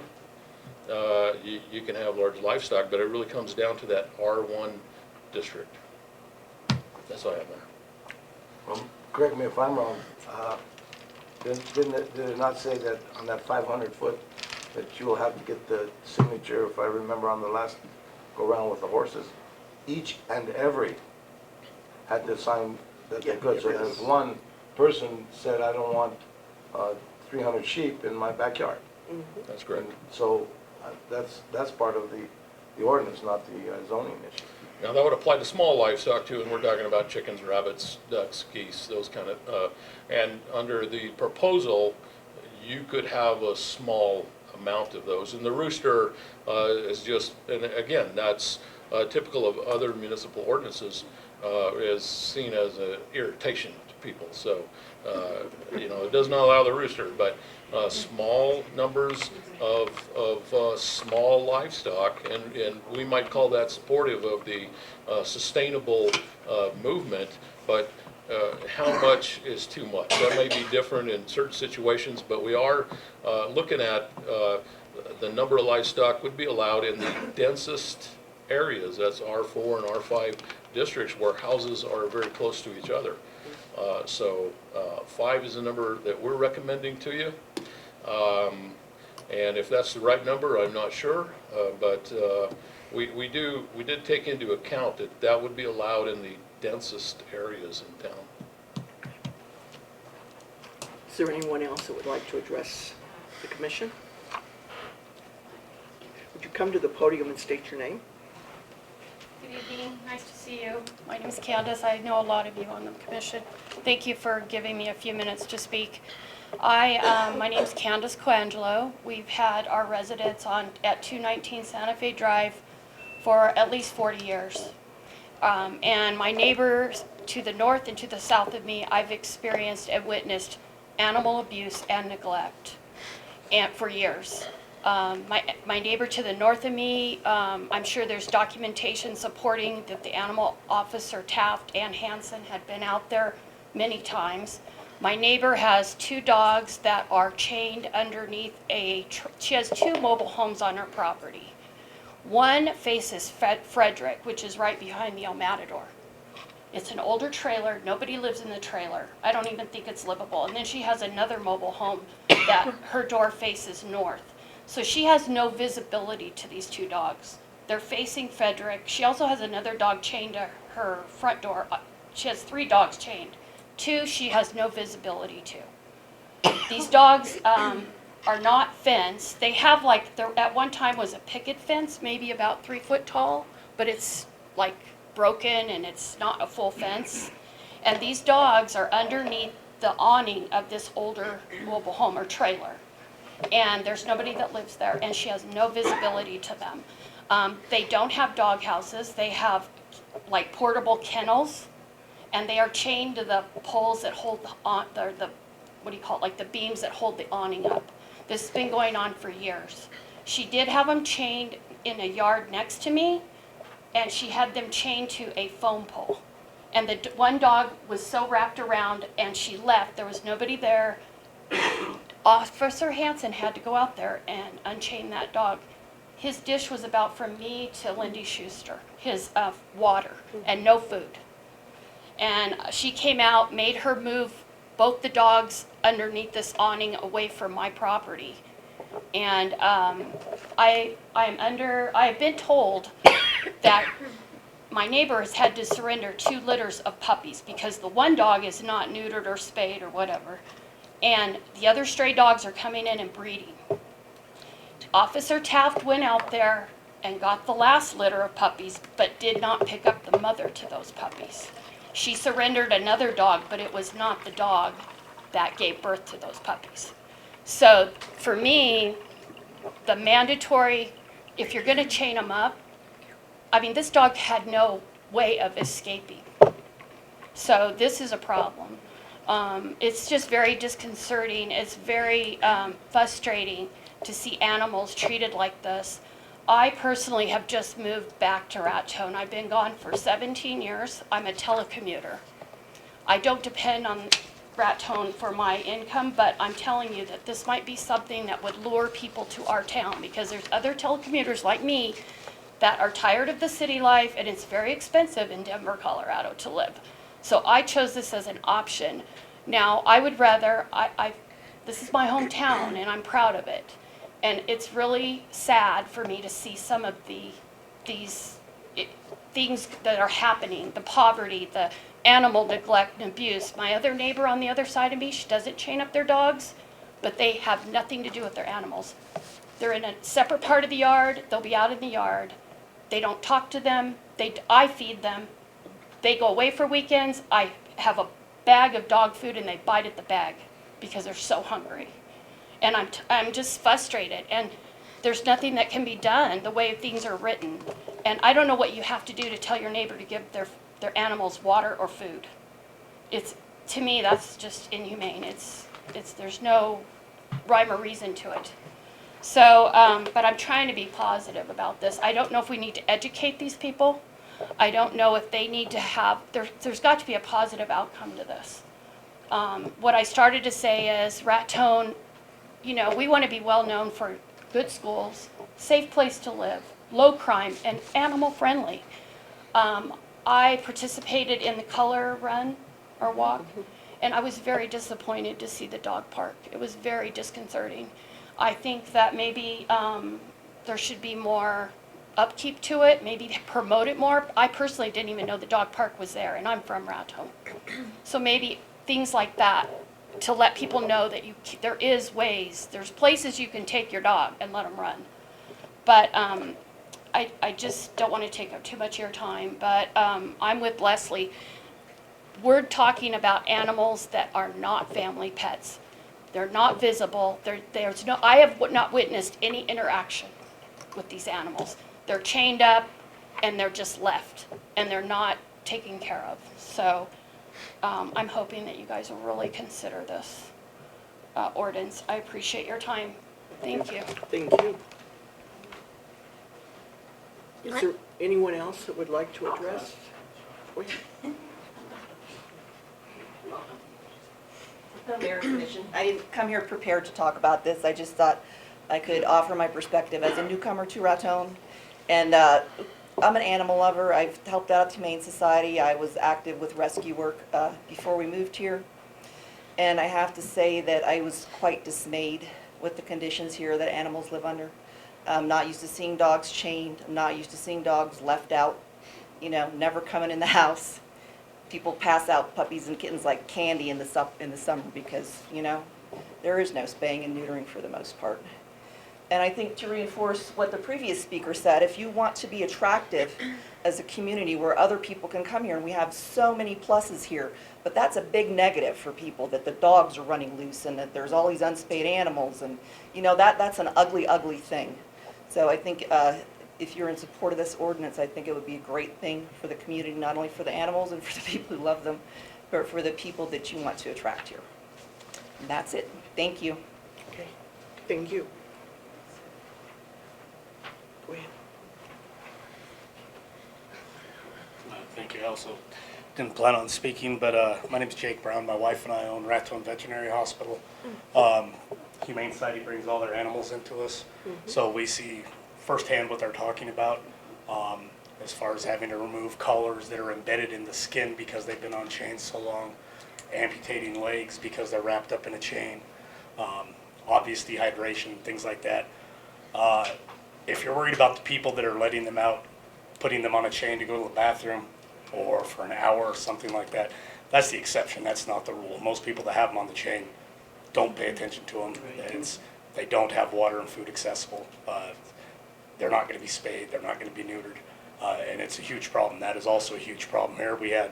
you can have large livestock, but it really comes down to that R1 district. That's all I have there. Correct me if I'm wrong, did it not say that on that 500-foot, that you will have to get the signature, if I remember on the last go-round with the horses? Each and every had to sign that they could. So there's one person said, I don't want 300 sheep in my backyard. That's correct. So that's part of the ordinance, not the zoning issue. Now, that would apply to small livestock too, and we're talking about chickens, rabbits, ducks, geese, those kind of, and under the proposal, you could have a small amount of those. And the rooster is just, and again, that's typical of other municipal ordinances, is seen as an irritation to people. So, it does not allow the rooster, but small numbers of small livestock, and we might call that supportive of the sustainable movement, but how much is too much? That may be different in certain situations, but we are looking at the number of livestock would be allowed in the densest areas. That's R4 and R5 districts where houses are very close to each other. So 5 is the number that we're recommending to you. And if that's the right number, I'm not sure, but we did take into account that would be allowed in the densest areas in town. Is there anyone else that would like to address the commission? Would you come to the podium and state your name? Good evening, nice to see you. My name is Candace, I know a lot of you on the commission. Thank you for giving me a few minutes to speak. My name is Candace Coangelo. We've had our residence at 219 Santa Fe Drive for at least 40 years. And my neighbors to the north and to the south of me, I've experienced and witnessed animal abuse and neglect for years. My neighbor to the north of me, I'm sure there's documentation supporting that the animal officer Taft and Hansen had been out there many times. My neighbor has 2 dogs that are chained underneath she has 2 mobile homes on her property. One faces Frederick, which is right behind the El Matador. It's an older trailer, nobody lives in the trailer. I don't even think it's livable. And then she has another mobile home that her door faces north. So she has no visibility to these 2 dogs. They're facing Frederick. She also has another dog chained to her front door. She has 3 dogs chained. 2 she has no visibility to. These dogs are not fenced. They have there at one time was a picket fence, maybe about 3 foot tall, but it's like broken and it's not a full fence. And these dogs are underneath the awning of this older mobile home or trailer. And there's nobody that lives there, and she has no visibility to them. They don't have dog houses. They have like portable kennels, and they are chained to the poles that hold the what do you call it, like the beams that hold the awning up. This has been going on for years. She did have them chained in a yard next to me, and she had them chained to a foam pole. And the one dog was so wrapped around, and she left. There was nobody there. Officer Hansen had to go out there and unchain that dog. His dish was about from me to Lindy Schuster, his water and no food. And she came out, made her move both the dogs underneath this awning away from my property. And I have been told that my neighbor has had to surrender 2 litters of puppies because the one dog is not neutered or spayed or whatever. And the other stray dogs are coming in and breeding. Officer Taft went out there and got the last litter of puppies, but did not pick up the mother to those puppies. She surrendered another dog, but it was not the dog that gave birth to those puppies. So for me, the mandatory, if you're going to chain them up, I mean, this dog had no way of escaping. So this is a problem. It's just very disconcerting. It's very frustrating to see animals treated like this. I personally have just moved back to Raton. I've been gone for 17 years. I'm a telecommuter. I don't depend on Raton for my income, but I'm telling you that this might be something that would lure people to our town because there's other telecommuters like me that are tired of the city life, and it's very expensive in Denver, Colorado to live. So I chose this as an option. Now, I would rather, this is my hometown, and I'm proud of it. And it's really sad for me to see some of these things that are happening, the poverty, the animal neglect and abuse. My other neighbor on the other side of me, she doesn't chain up their dogs, but they have nothing to do with their animals. They're in a separate part of the yard. They'll be out in the yard. They don't talk to them. I feed them. They go away for weekends. I have a bag of dog food and they bite at the bag because they're so hungry. And I'm just frustrated. And there's nothing that can be done the way things are written. And I don't know what you have to do to tell your neighbor to give their animals water or food. To me, that's just inhumane. There's no rhyme or reason to it. So, but I'm trying to be positive about this. I don't know if we need to educate these people. I don't know if they need to have, there's got to be a positive outcome to this. What I started to say is Raton, we want to be well known for good schools, safe place to live, low crime, and animal friendly. I participated in the color run or walk, and I was very disappointed to see the dog park. It was very disconcerting. I think that maybe there should be more upkeep to it, maybe promote it more. I personally didn't even know the dog park was there, and I'm from Raton. So maybe things like that to let people know that there is ways, there's places you can take your dog and let them run. But I just don't want to take up too much of your time, but I'm with Leslie. We're talking about animals that are not family pets. They're not visible. I have not witnessed any interaction with these animals. They're chained up and they're just left and they're not taken care of. So I'm hoping that you guys will really consider this ordinance. I appreciate your time. Thank you. Thank you. Is there anyone else that would like to address? Go ahead. Mayor Commission. I didn't come here prepared to talk about this. I just thought I could offer my perspective as a newcomer to Raton. And I'm an animal lover. I've helped out at Humane Society. I was active with rescue work before we moved here. And I have to say that I was quite dismayed with the conditions here that animals live under. I'm not used to seeing dogs chained. I'm not used to seeing dogs left out, you know, never coming in the house. People pass out puppies and kittens like candy in the summer because, you know, there is no spaying and neutering for the most part. And I think to reinforce what the previous speaker said, if you want to be attractive as a community where other people can come here, and we have so many pluses here, but that's a big negative for people, that the dogs are running loose and that there's all these unspayed animals, and, you know, that's an ugly, ugly thing. So I think if you're in support of this ordinance, I think it would be a great thing for the community, not only for the animals and for the people who love them, but for the people that you want to attract here. And that's it. Thank you. Okay, thank you. Go ahead. Thank you. I also didn't plan on speaking, but my name's Jake Brown. My wife and I own Raton Veterinary Hospital. Humane Society brings all their animals into us, so we see firsthand what they're talking about, as far as having to remove collars that are embedded in the skin because they've been on chains so long, amputating legs because they're wrapped up in a chain, obvious dehydration, things like that. If you're worried about the people that are letting them out, putting them on a chain to go to the bathroom or for an hour or something like that, that's the exception. That's not the rule. Most people that have them on the chain don't pay attention to them. They don't have water and food accessible. They're not going to be spayed. They're not going to be neutered. And it's a huge problem. That is also a huge problem here. We had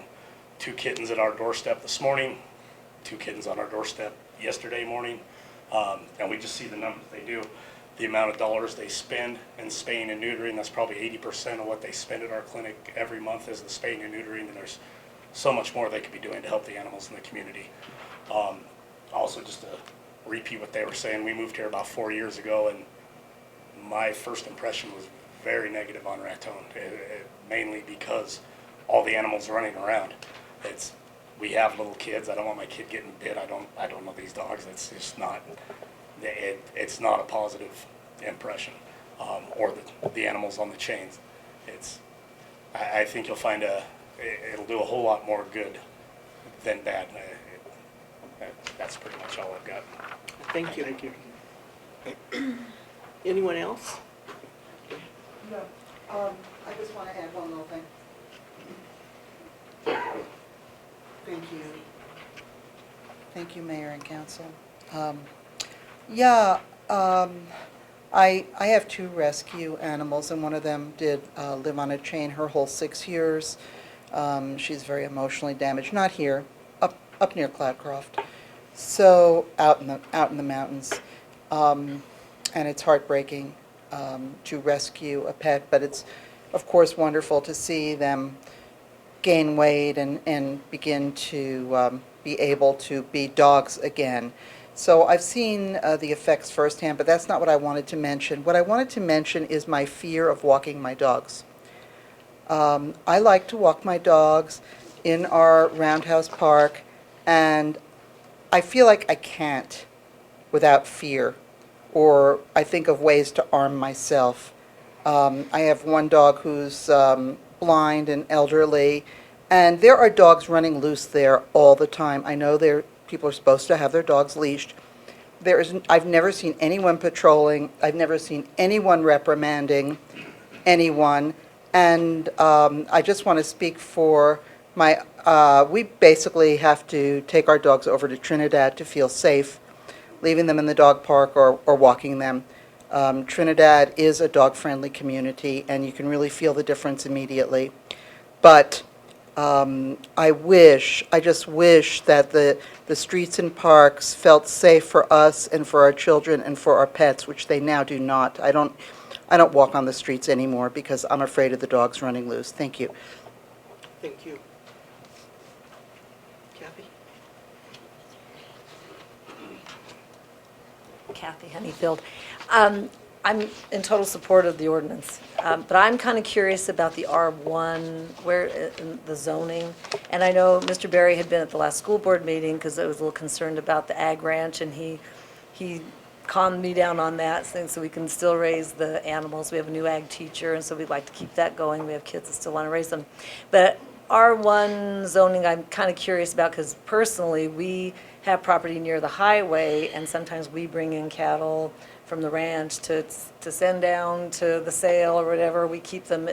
2 kittens at our doorstep this morning, 2 kittens on our doorstep yesterday morning, and we just see the numbers they do. The amount of dollars they spend in spaying and neutering, that's probably 80% of what they spend at our clinic every month is the spaying and neutering, and there's so much more they could be doing to help the animals in the community. Also, just to repeat what they were saying, we moved here about 4 years ago, and my first impression was very negative on Raton, mainly because all the animals running around. We have little kids. I don't want my kid getting bit. I don't know these dogs. It's just not. It's not a positive impression, or the animals on the chains. I think you'll find it'll do a whole lot more good than bad. That's pretty much all I've got. Thank you. Thank you. Anyone else? No, I just want to add one little thing. Thank you. Thank you, Mayor and Council. I have 2 rescue animals, and one of them did live on a chain her whole 6 years. She's very emotionally damaged. Not here, up near Cloudcroft. So out in the mountains, and it's heartbreaking to rescue a pet, but it's of course wonderful to see them gain weight and begin to be able to be dogs again. So I've seen the effects firsthand, but that's not what I wanted to mention. What I wanted to mention is my fear of walking my dogs. I like to walk my dogs in our Roundhouse Park, and I feel like I can't without fear, or I think of ways to arm myself. I have one dog who's blind and elderly, and there are dogs running loose there all the time. I know people are supposed to have their dogs leashed. I've never seen anyone patrolling. I've never seen anyone reprimanding anyone. And I just want to speak for my we basically have to take our dogs over to Trinidad to feel safe, leaving them in the dog park or walking them. Trinidad is a dog-friendly community, and you can really feel the difference immediately. But I just wish that the streets and parks felt safe for us and for our children and for our pets, which they now do not. I don't walk on the streets anymore because I'm afraid of the dogs running loose. Thank you. Thank you. Kathy? Kathy Honeyfield. I'm in total support of the ordinance, but I'm kind of curious about the R1, where, in the zoning. And I know Mr. Berry had been at the last school board meeting because I was a little concerned about the ag ranch, and he calmed me down on that, saying so we can still raise the animals. We have a new ag teacher, and so we'd like to keep that going. We have kids that still want to raise them. But R1 zoning, I'm kind of curious about, because personally, we have property near the highway, and sometimes we bring in cattle from the ranch to send down to the sale or whatever. We keep them,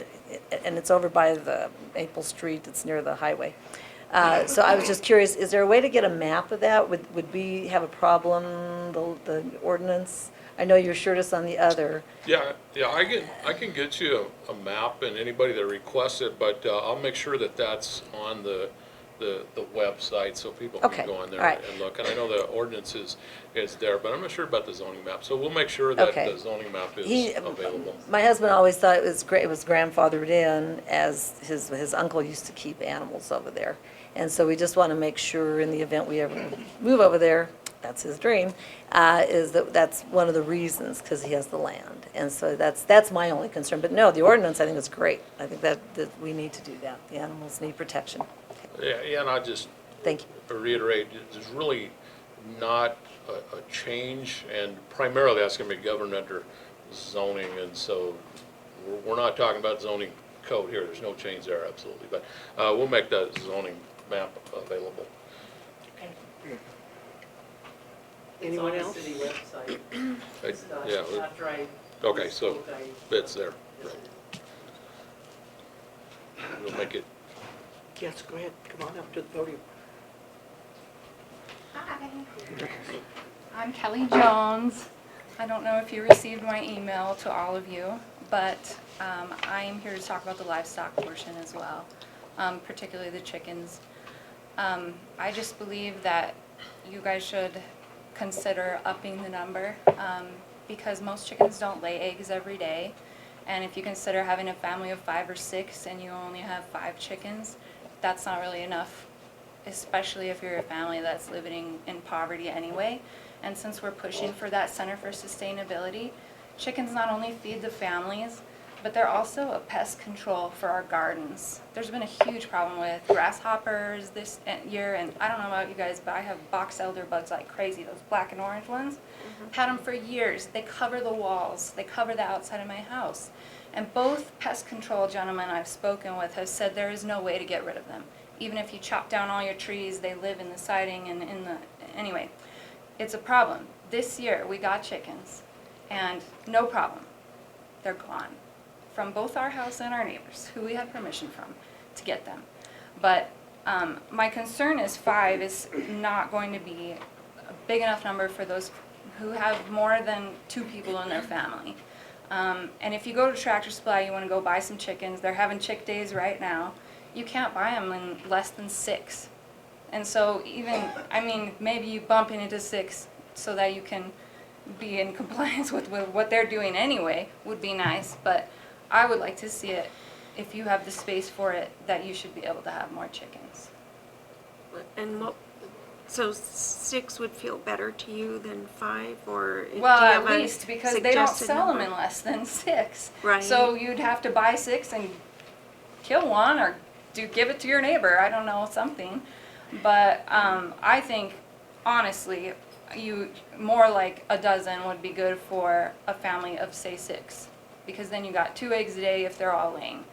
and it's over by the Maple Street, it's near the highway. So I was just curious, is there a way to get a map of that? Would we have a problem, the ordinance? I know you assured us on the other. Yeah, I can get you a map and anybody that requests it, but I'll make sure that that's on the website so people Okay, can go on there all right. and look. And I know the ordinance is there, but I'm not sure about the zoning map. So we'll make sure that Okay. the zoning map is He, available. my husband always thought it was great, it was grandfathered in, as his uncle used to keep animals over there. And so we just want to make sure in the event we ever move over there, that's his dream, is that's one of the reasons, because he has the land. And so that's my only concern. But no, the ordinance, I think, is great. I think that we need to do that. The animals need protection. Yeah, and I just Thank you. reiterate, there's really not a change, and primarily that's going to be governed under zoning, and so we're not talking about zoning code here. There's no change there, absolutely. But we'll make that zoning map available. Anyone else? It's on the city website. Yeah, After I okay, so spoke, it's there. Right. We'll make it. Yes, go ahead, come on up to the podium. Hi, I'm Kelly Jones. I don't know if you received my email to all of you, but I am here to talk about the livestock portion as well, particularly the chickens. I just believe that you guys should consider upping the number because most chickens don't lay eggs every day. And if you consider having a family of 5 or 6 and you only have 5 chickens, that's not really enough, especially if you're a family that's living in poverty anyway. And since we're pushing for that Center for Sustainability, chickens not only feed the families, but they're also a pest control for our gardens. There's been a huge problem with grasshoppers this year, and I don't know about you guys, but I have box elder bugs like crazy, those black and orange ones. Had them for years. They cover the walls. They cover the outside of my house. And both pest control gentlemen I've spoken with have said there is no way to get rid of them. Even if you chop down all your trees, they live in the siding and in the, anyway, it's a problem. This year we got chickens and no problem. They're gone from both our house and our neighbors, who we have permission from to get them. But my concern is 5 is not going to be a big enough number for those who have more than 2 people in their family. And if you go to Tractor Supply, you want to go buy some chickens, they're having chick days right now, you can't buy them in less than 6. And so even, I mean, maybe you bump it into 6 so that you can be in compliance with what they're doing anyway would be nice, but I would like to see it, if you have the space for it, that you should be able to have more chickens. And so 6 would feel better to you than 5, or? do you Well, have at a least, because they don't suggested sell them number? in less than 6. Right. So you'd have to buy 6 and kill one, or give it to your neighbor, I don't know, something. But I think, honestly, more like a dozen would be good for a family of, say, 6. Because then you got 2 eggs a day if they're all laying.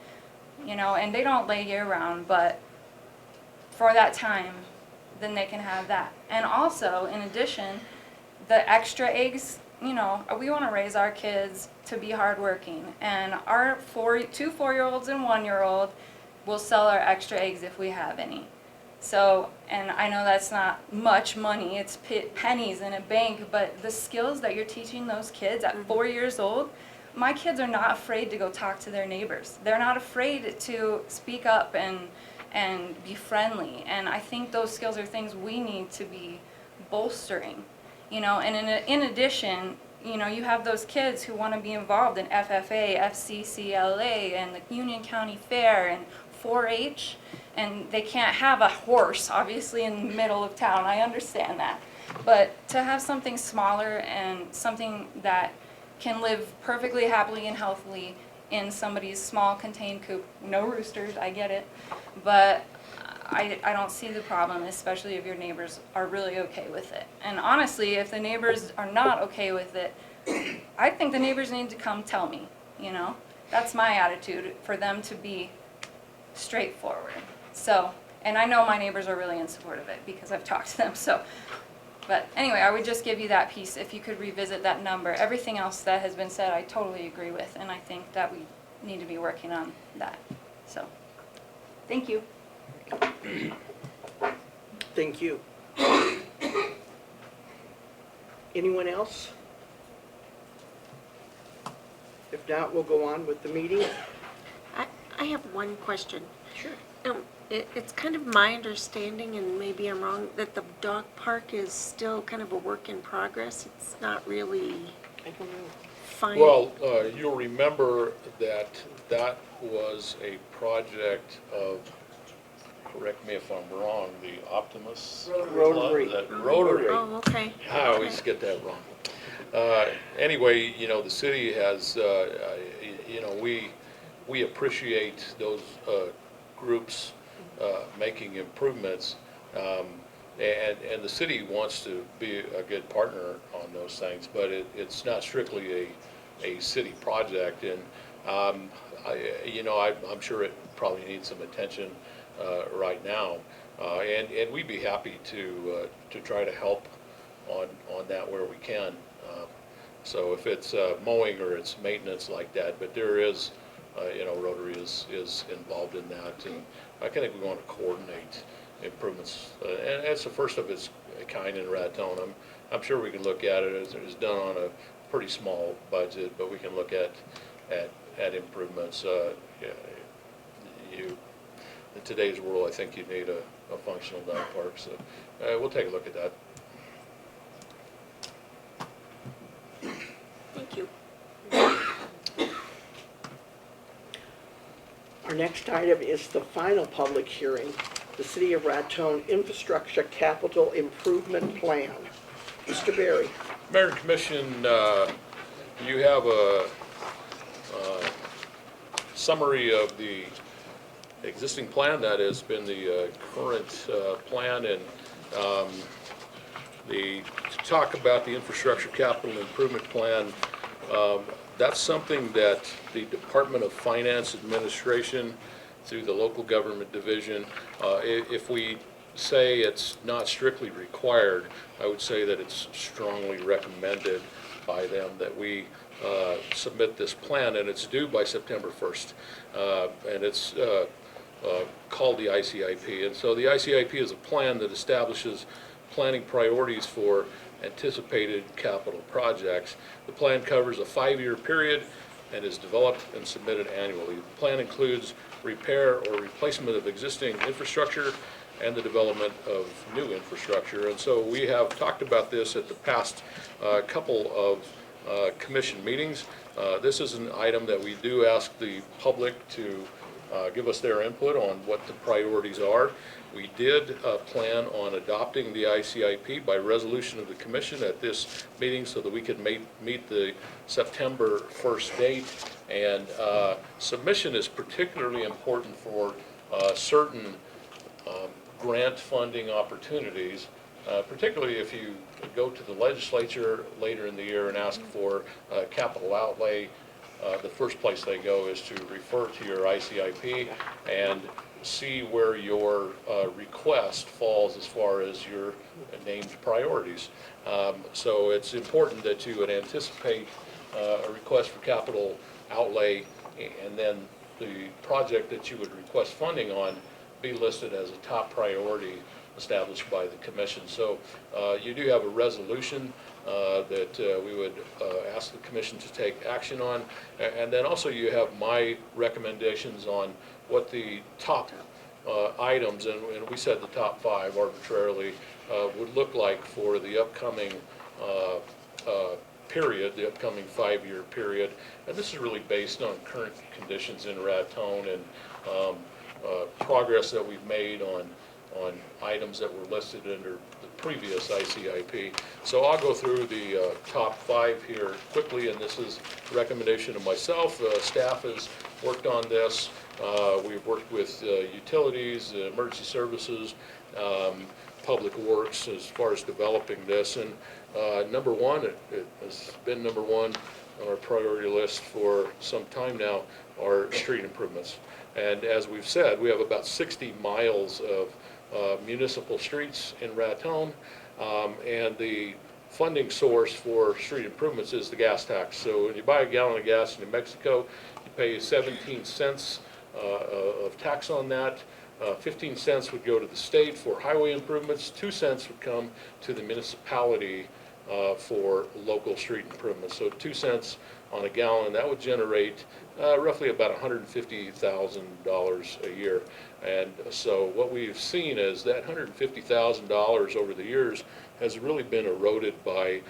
You know, and they don't lay year round, but for that time, then they can have that. And also, in addition, the extra eggs, you know, we want to raise our kids to be hardworking. And our 2 4-year-olds and 1-year-old will sell our extra eggs if we have any. So, and I know that's not much money, it's pennies in a bank, but the skills that you're teaching those kids at 4 years old, my kids are not afraid to go talk to their neighbors. They're not afraid to speak up and be friendly. And I think those skills are things we need to be bolstering, you know. And in addition, you know, you have those kids who want to be involved in FFA, FCCLA, and the Union County Fair, and 4-H, and they can't have a horse, obviously, in the middle of town. I understand that. But to have something smaller and something that can live perfectly happily and healthily in somebody's small contained coop, no roosters, I get it, but I don't see the problem, especially if your neighbors are really okay with it. And honestly, if the neighbors are not okay with it, I think the neighbors need to come tell me, you know? That's my attitude, for them to be straightforward. So, and I know my neighbors are really in support of it because I've talked to them, so. But anyway, I would just give you that piece, if you could revisit that number. Everything else that has been said, I totally agree with, and I think that we need to be working on that. So, thank you. Thank you. Anyone else? If not, we'll go on with the meeting. I have one question. Sure. It's kind of my understanding, and maybe I'm wrong, that the dog park is still kind of a work in progress. It's not really I don't know. fine. Well, you'll remember that that was a project of, correct me if I'm wrong, the Optimus Rotary. Club? Is that Rotary? Oh, okay. I always get that wrong. Anyway, you know, the city has, you know, we appreciate those groups making improvements, and the city wants to be a good partner on those things, but it's not strictly a city project, and you know, I'm sure it probably needs some attention right now, and we'd be happy to try to help on that where we can. So if it's mowing or it's maintenance like that, but there is, you know, Rotary is involved in that, and I think we want to coordinate improvements, and it's the first of its kind in Raton. I'm sure we can look at it as it's done on a pretty small budget, but we can look at improvements. In today's world, I think you need a functional dog park, so we'll take a look at that. Thank you. Our next item is the final public hearing, the City of Raton Infrastructure Capital Improvement Plan. Mr. Berry. Mayor and Commission, you have a summary of the existing plan that has been the current plan, and to talk about the Infrastructure Capital Improvement Plan, that's something that the Department of Finance Administration, through the local government division, if we say it's not strictly required, I would say that it's strongly recommended by them that we submit this plan, and it's due by September 1st, and it's called the ICIP. And so the ICIP is a plan that establishes planning priorities for anticipated capital projects. The plan covers a 5-year period and is developed and submitted annually. The plan includes repair or replacement of existing infrastructure and the development of new infrastructure. And so we have talked about this at the past couple of commission meetings. This is an item that we do ask the public to give us their input on what the priorities are. We did plan on adopting the ICIP by resolution of the commission at this meeting so that we could meet the September 1st date. And submission is particularly important for certain grant funding opportunities, particularly if you go to the legislature later in the year and ask for capital outlay. The first place they go is to refer to your ICIP and see where your request falls as far as your named priorities. So it's important that you would anticipate a request for capital outlay, and then the project that you would request funding on be listed as a top priority established by the commission. So you do have a resolution that we would ask the commission to take action on. And then also you have my recommendations on what the top items, and we said the top 5 arbitrarily, would look like for the upcoming period, the upcoming 5-year period. And this is really based on current conditions in Raton and progress that we've made on items that were listed under the previous ICIP. So I'll go through the top 5 here quickly, and this is a recommendation of myself. Staff has worked on this. We've worked with utilities, emergency services, public works as far as developing this. And number 1, it has been number 1 on our priority list for some time now, are street improvements. And as we've said, we have about 60 miles of municipal streets in Raton, and the funding source for street improvements is the gas tax. So when you buy a gallon of gas in New Mexico, you pay 17 cents of tax on that. 15 cents would go to the state for highway improvements. 2 cents would come to the municipality for local street improvements. So 2 cents on a gallon, that would generate roughly about $150,000 a year. And so what we've seen is that $150,000 over the years has really been eroded by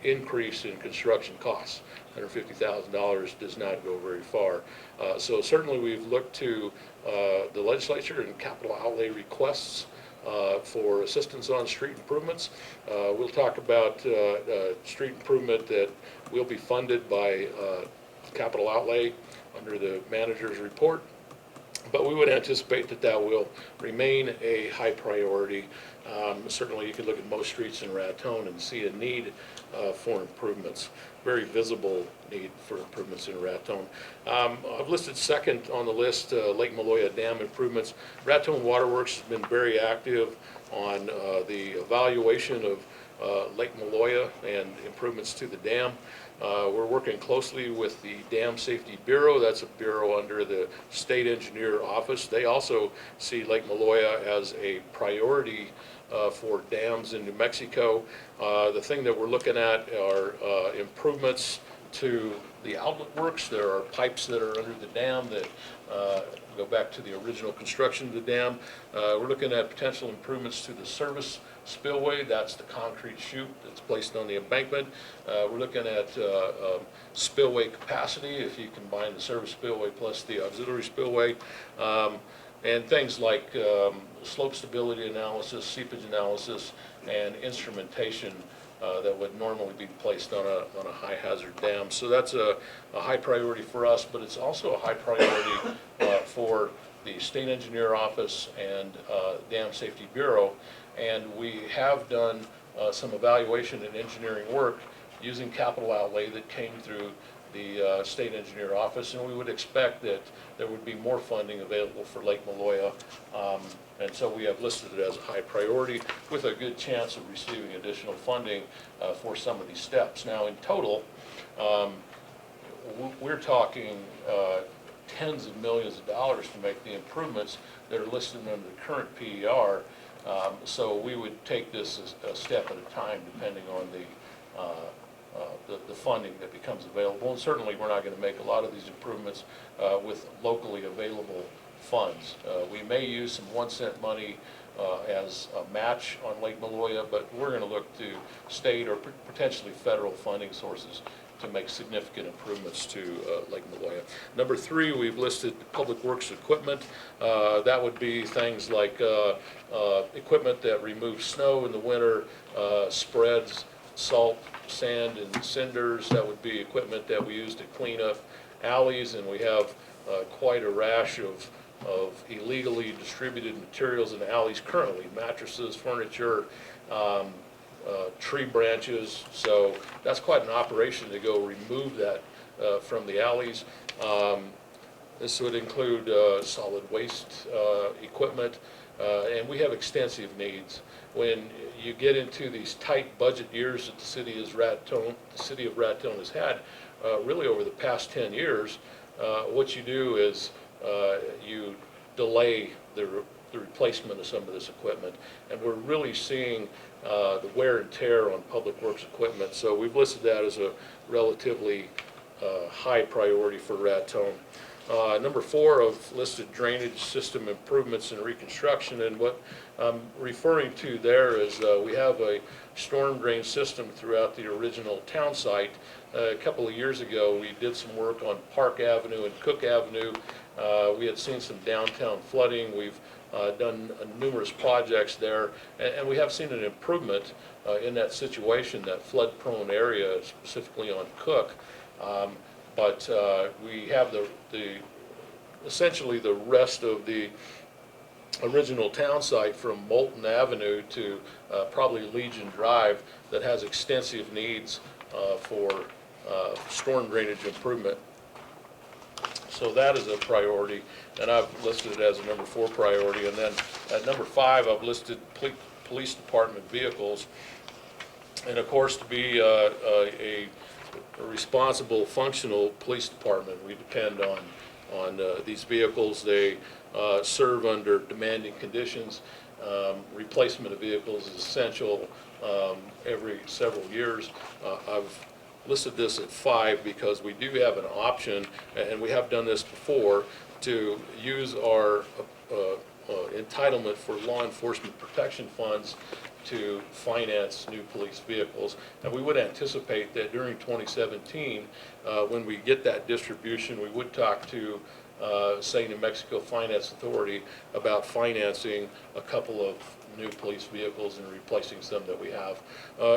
increase in construction costs. $150,000 does not go very far. So certainly we've looked to the legislature and capital outlay requests for assistance on street improvements. We'll talk about street improvement that will be funded by capital outlay under the manager's report. But we would anticipate that that will remain a high priority. Certainly you can look at most streets in Raton and see a need for improvements, very visible need for improvements in Raton. I've listed second on the list Lake Maloya Dam improvements. Raton Waterworks has been very active on the evaluation of Lake Maloya and improvements to the dam. We're working closely with the Dam Safety Bureau. That's a bureau under the State Engineer Office. They also see Lake Maloya as a priority for dams in New Mexico. The thing that we're looking at are improvements to the outlet works. There are pipes that are under the dam that go back to the original construction of the dam. We're looking at potential improvements to the service spillway. That's the concrete chute that's placed on the embankment. We're looking at spillway capacity, if you combine the service spillway plus the auxiliary spillway, and things like slope stability analysis, seepage analysis, and instrumentation that would normally be placed on a high hazard dam. So that's a high priority for us, but it's also a high priority for the State Engineer Office and Dam Safety Bureau. And we have done some evaluation and engineering work using capital outlay that came through the State Engineer Office, and we would expect that there would be more funding available for Lake Maloya. And so we have listed it as a high priority with a good chance of receiving additional funding for some of these steps. Now in total, we're talking tens of millions of dollars to make the improvements that are listed under the current PER. So we would take this a step at a time depending on the funding that becomes available. And certainly we're not going to make a lot of these improvements with locally available funds. We may use some 1-cent money as a match on Lake Maloya, but we're going to look to state or potentially federal funding sources to make significant improvements to Lake Maloya. Number 3, we've listed public works equipment. That would be things like equipment that removes snow in the winter, spreads salt, sand, and cinders. That would be equipment that we use to clean up alleys, and we have quite a rash of illegally distributed materials in the alleys currently, mattresses, furniture, tree branches. So that's quite an operation to go remove that from the alleys. This would include solid waste equipment, and we have extensive needs. When you get into these tight budget years that the city of Raton has had, really over the past 10 years, what you do is you delay the replacement of some of this equipment. And we're really seeing the wear and tear on public works equipment. So we've listed that as a relatively high priority for Raton. Number 4, I've listed drainage system improvements and reconstruction, and what I'm referring to there is we have a storm drain system throughout the original town site. A couple of years ago, we did some work on Park Avenue and Cook Avenue. We had seen some downtown flooding. We've done numerous projects there, and we have seen an improvement in that situation, that flood-prone area, specifically on Cook. But we have essentially the rest of the original town site from Moulton Avenue to probably Legion Drive that has extensive needs for storm drainage improvement. So that is a priority, and I've listed it as a number 4 priority. And then at number 5, I've listed police department vehicles. And of course, to be a responsible, functional police department, we depend on these vehicles. They serve under demanding conditions. Replacement of vehicles is essential every several years. I've listed this at 5 because we do have an option, and we have done this before, to use our entitlement for law enforcement protection funds to finance new police vehicles. And we would anticipate that during 2017, when we get that distribution, we would talk to, say, New Mexico Finance Authority about financing a couple of new police vehicles and replacing some that we have.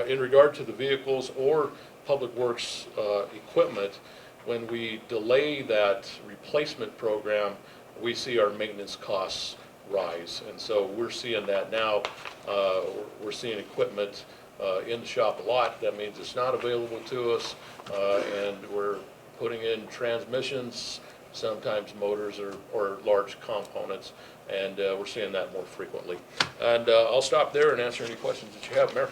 In regard to the vehicles or public works equipment, when we delay that replacement program, we see our maintenance costs rise. And so we're seeing that now. We're seeing equipment in the shop a lot. That means it's not available to us, and we're putting in transmissions, sometimes motors or large components, and we're seeing that more frequently. And I'll stop there and answer any questions that you have, Mayor.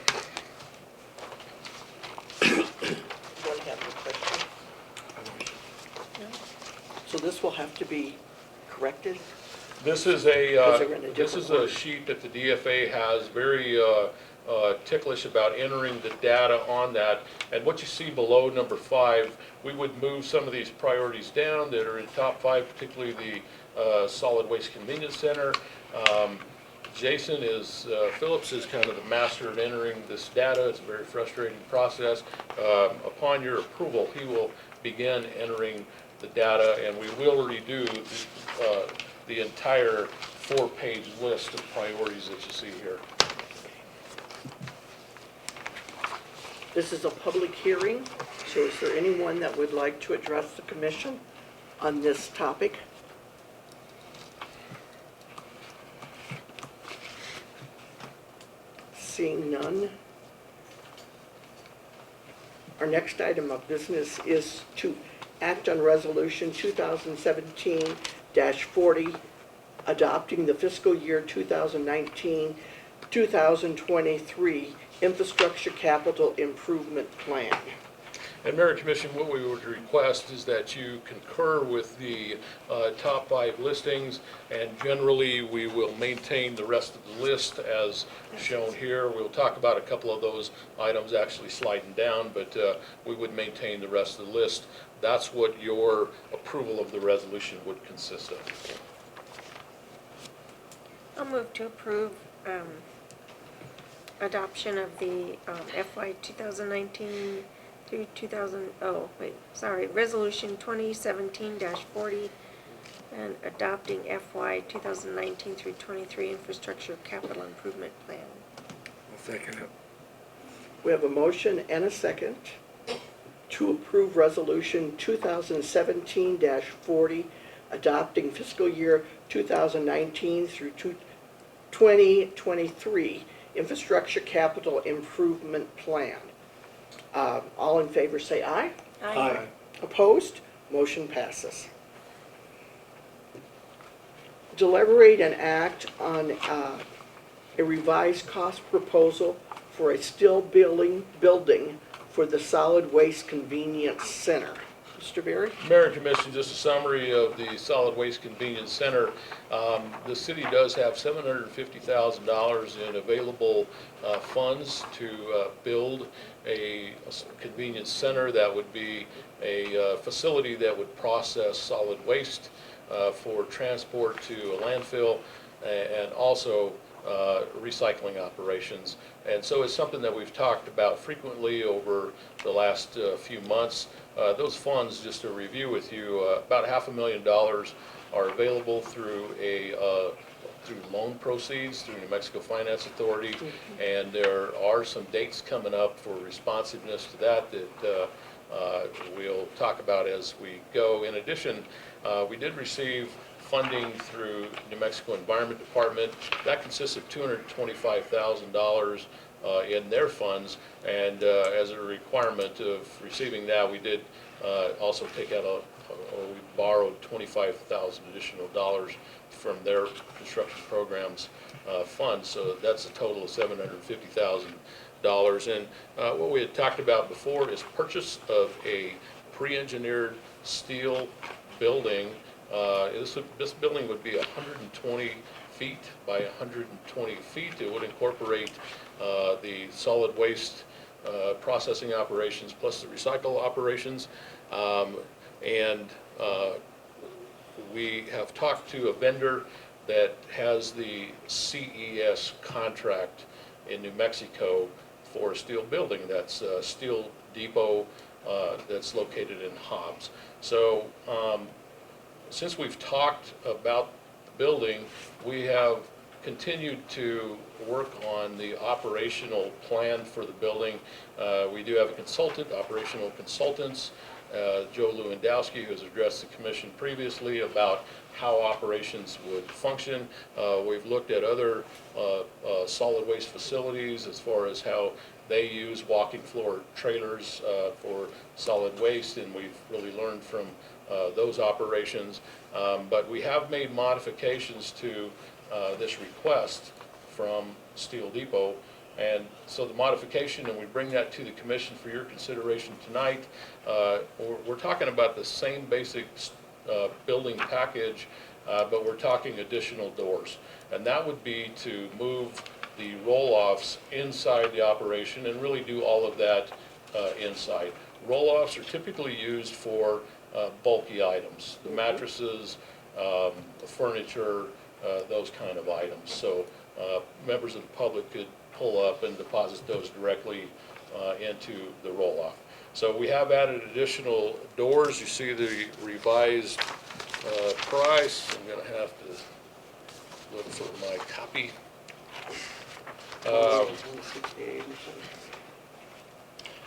Anyone have any questions? No? So this will have to be corrected? This is Because they're in a this is different a sheet that the DFA has, very ticklish about entering the data on that. And what you see below number 5, we would move some of these priorities down that are in top 5, particularly the solid waste convenience center. Jason Phillips is kind of the master of entering this data. It's a very frustrating process. Upon your approval, he will begin entering the data, and we will redo the entire 4-page list of priorities that you see here. This is a public hearing, so is there anyone that would like to address the commission on this topic? Seeing none. Our next item of business is to act on Resolution 2017-40, adopting the fiscal year 2019-2023 Infrastructure Capital Improvement Plan. And Mayor and Commission, what we would request is that you concur with the top 5 listings, and generally we will maintain the rest of the list as shown here. We'll talk about a couple of those items actually sliding down, but we would maintain the rest of the list. That's what your approval of the resolution would consist of. I'll move to approve adoption of the FY 2019 through Resolution 2017-40 and adopting FY 2019 through 23 Infrastructure Capital Improvement Plan. I'll second it. We have a motion and a second to approve Resolution 2017-40, adopting fiscal year 2019 through 2023 Infrastructure Capital Improvement Plan. All in favor say aye. Aye. Opposed? Motion passes. Deliberate and act on a revised cost proposal for a still building for the Solid Waste Convenience Center. Mr. Berry? Mayor and Commission, just a summary of the Solid Waste Convenience Center. The city does have $750,000 in available funds to build a convenience center that would be a facility that would process solid waste for transport to a landfill and also recycling operations. And so it's something that we've talked about frequently over the last few months. Those funds, just to review with you, about $500,000 are available through through loan proceeds through New Mexico Finance Authority, and there are some dates coming up for responsiveness to that we'll talk about as we go. In addition, we did receive funding through New Mexico Environment Department. That consists of $225,000 in their funds, and as a requirement of receiving that, we did also take out we borrowed $25,000 additional dollars from their construction programs fund, so that's a total of $750,000. And what we had talked about before is purchase of a pre-engineered steel building. This building would be 120 feet by 120 feet. It would incorporate the solid waste processing operations plus the recycle operations. We have talked to a vendor that has the CES contract in New Mexico for a steel building. That's a steel depot that's located in Hobbs. So since we've talked about the building, we have continued to work on the operational plan for the building. We do have a consultant, operational consultants, Joe Lewandowski, who has addressed the commission previously about how operations would function. We've looked at other solid waste facilities as far as how they use walking floor trailers for solid waste, and we've really learned from those operations. But we have made modifications to this request from Steel Depot. And so the modification, and we bring that to the commission for your consideration tonight, we're talking about the same basic building package, but we're talking additional doors. And that would be to move the roll-offs inside the operation and really do all of that inside. Roll-offs are typically used for bulky items, the mattresses, the furniture, those kind of items. So members of the public could pull up and deposit those directly into the roll-off. So we have added additional doors. You see the revised price. I'm going to have to look for my copy.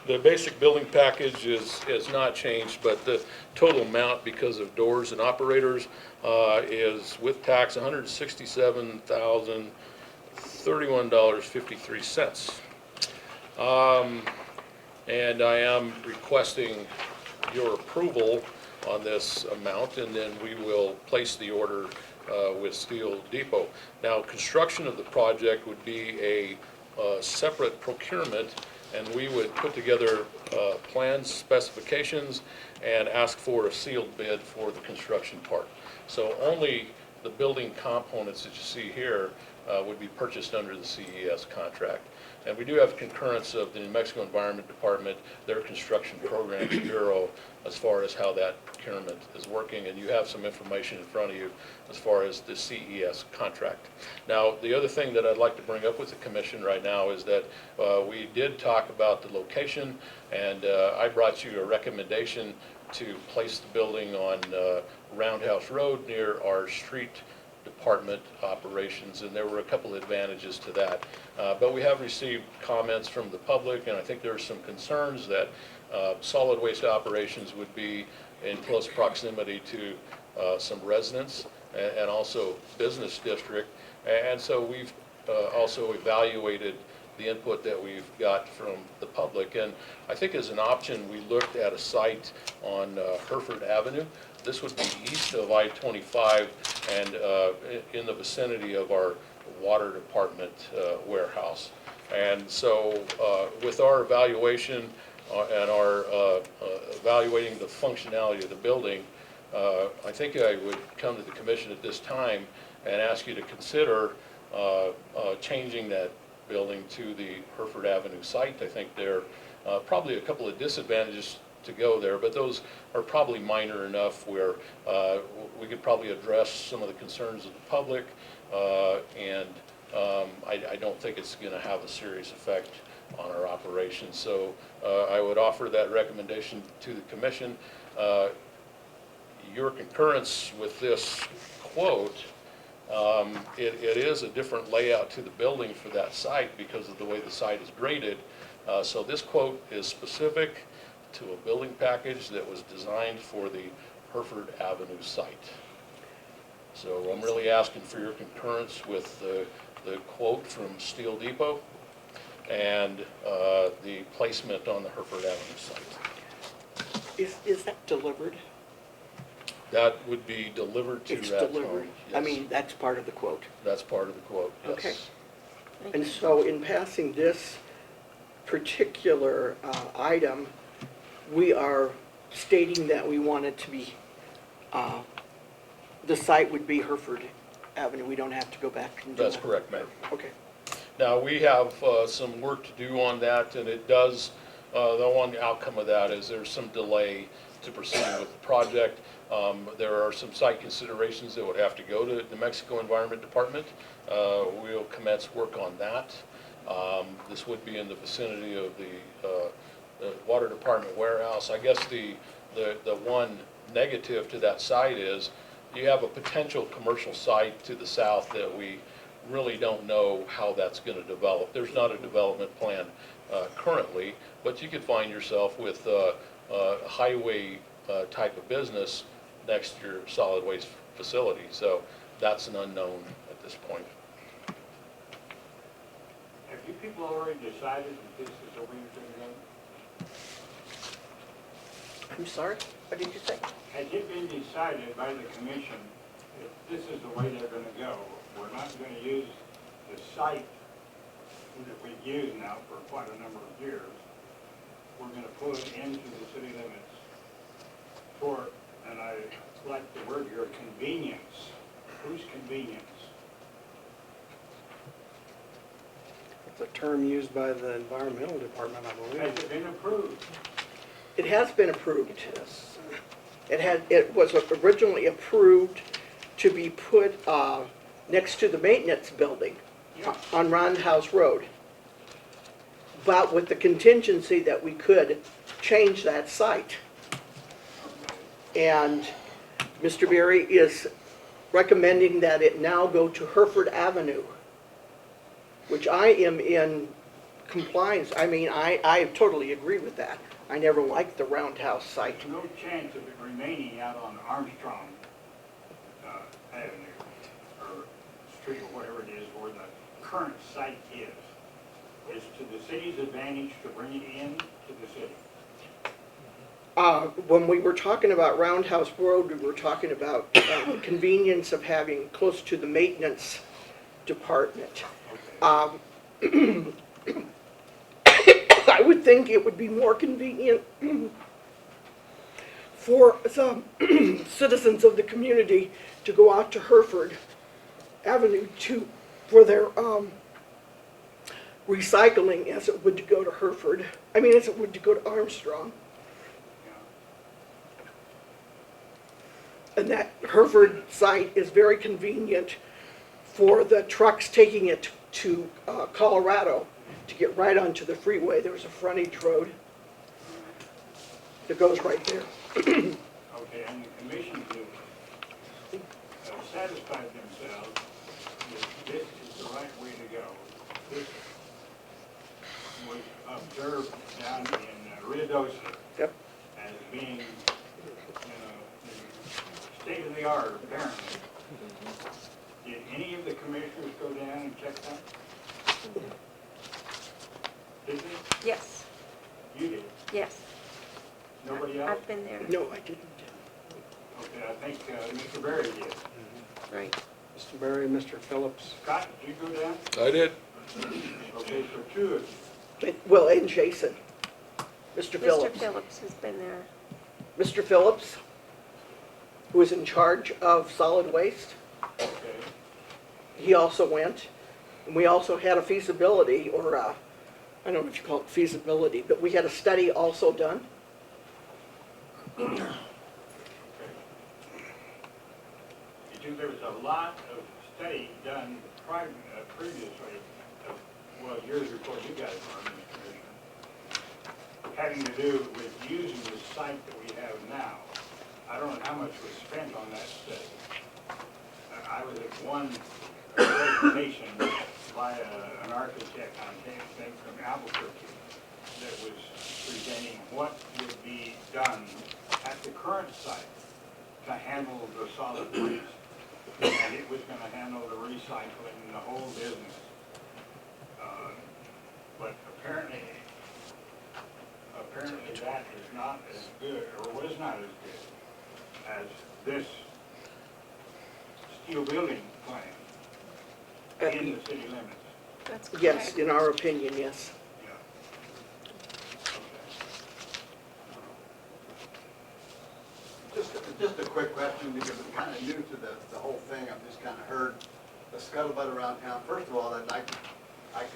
The basic building package is not changed, but the total amount because of doors and operators is with tax $167,031.53. And I am requesting your approval on this amount, and then we will place the order with Steel Depot. Now, construction of the project would be a separate procurement, and we would put together plans, specifications, and ask for a sealed bid for the construction part. So only the building components that you see here would be purchased under the CES contract. And we do have concurrence of the New Mexico Environment Department, their Construction Programs Bureau, as far as how that procurement is working, and you have some information in front of you as far as the CES contract. Now, the other thing that I'd like to bring up with the commission right now is that we did talk about the location, and I brought you a recommendation to place the building on Roundhouse Road near our street department operations, and there were a couple advantages to that. But we have received comments from the public, and I think there are some concerns that solid waste operations would be in close proximity to some residents and also business district. And so we've also evaluated the input that we've got from the public. And I think as an option, we looked at a site on Hereford Avenue. This would be east of I-25 and in the vicinity of our water department warehouse. And so with our evaluation, and are evaluating the functionality of the building, I think I would come to the commission at this time and ask you to consider changing that building to the Hereford Avenue site. I think there are probably a couple of disadvantages to go there, but those are probably minor enough where we could probably address some of the concerns of the public, and I don't think it's going to have a serious effect on our operations. So I would offer that recommendation to the commission. Your concurrence with this quote, it is a different layout to the building for that site because of the way the site is graded. So this quote is specific to a building package that was designed for the Hereford Avenue site. So I'm really asking for your concurrence with the quote from Steel Depot and the placement on the Hereford Avenue site. Is that delivered? That would be delivered to It's Raton. delivered? I Yes. mean, that's part of the quote. That's part of the quote, yes. Okay. And so in passing this particular item, we are stating that we want it to be, the site would be Hereford Avenue. We don't have to go back and do that. That's correct, Mayor. Okay. Now, we have some work to do on that, and it does, the one outcome of that is there's some delay to proceeding with the project. There are some site considerations that would have to go to the Mexico Environment Department. We'll commence work on that. This would be in the vicinity of the Water Department warehouse. I guess the one negative to that site is you have a potential commercial site to the south that we really don't know how that's going to develop. There's not a development plan currently, but you could find yourself with a highway type of business next to your solid waste facility. So that's an unknown at this point. Have you people already decided that this is the way you're going to go? I'm sorry? What did you say? Has it been decided by the commission that this is the way they're going to go? We're not going to use the site that we've used now for quite a number of years. We're going to put it into the city limits for, and I like the word here, convenience. Whose convenience? It's a term used by the environmental department, I Has believe. it been approved? It has been approved. It was originally approved to be put next to the maintenance building Yeah. on Roundhouse Road, but with the contingency that we could change that site. And Mr. Berry is recommending that it now go to Hereford Avenue, which I am in compliance. I mean, I totally agree with that. I never liked the Roundhouse site. There's no chance of it remaining out on Armstrong Avenue or street or whatever it is where the current site is. It's to the city's advantage to bring it in to the city. When we were talking about Roundhouse Road, we were talking about the convenience of having close to the maintenance department. Okay. I would think it would be more convenient for some citizens of the community to go out to Hereford Avenue for their recycling as it would to go to Hereford. I mean, as it would to go to Armstrong. And that Hereford site is very convenient for the trucks taking it to Colorado to get right onto the freeway. There's a frontage road that goes right there. Okay, and the commission have satisfied themselves that this is the right way to go. This was observed down in Ruidoso Yep. as being, state of the art, apparently. Did any of the commissioners go down and check that? Did they? Yes, You did? yes. Nobody else? I've been there, No, I didn't. Okay, I think Mr. Berry did. right. Mr. Berry, Mr. Phillips. Scott, did you go down? I did. Okay, so two of you. Well, and Jason. Mr. Mr. Phillips. Phillips has been there. Mr. Phillips, who is in charge of solid waste, Okay. he also went. And we also had a feasibility, or I don't know if you call it feasibility, but we had a study also done. There was a lot of study done previously, well, years before you guys were on this commission, having to do with using the site that we have now. I don't know how much was spent on that study. I was at one presentation by an architect on thing from Albuquerque that was presenting what would be done at the current site to handle the solid waste. And it was going to handle the recycling and the whole business. But apparently that is not as good, or was not as good as this steel building plan in the city limits. That's Yes, correct. in our opinion, yes. Yeah. Just a quick question, because I'm kind of new to the whole thing. I've just kind of heard the scuttlebutt around town. First of all, I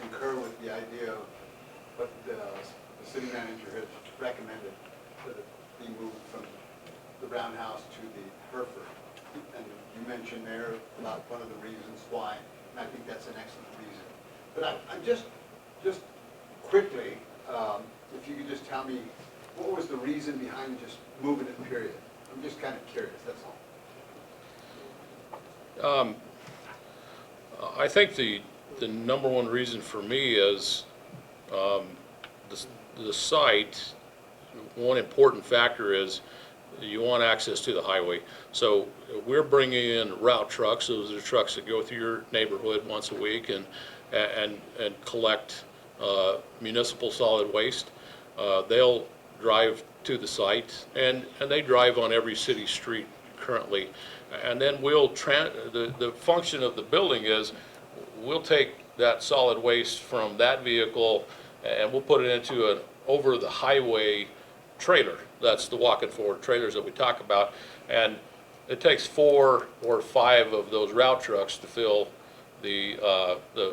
concur with the idea of what the city manager has recommended, that it be moved from the roundhouse to the Hereford. And you mentioned there about one of the reasons why, and I think that's an excellent reason. But I'm just quickly, if you could just tell me, what was the reason behind just moving it, period? I'm just kind of curious, that's all. I think the number one reason for me is the site. One important factor is you want access to the highway. So we're bringing in route trucks. Those are trucks that go through your neighborhood once a week and collect municipal solid waste. They'll drive to the site, and they drive on every city street currently. And then the function of the building is we'll take that solid waste from that vehicle and we'll put it into an over-the-highway trailer. That's the walking forward trailers that we talk about. And it takes 4 or 5 of those route trucks to fill the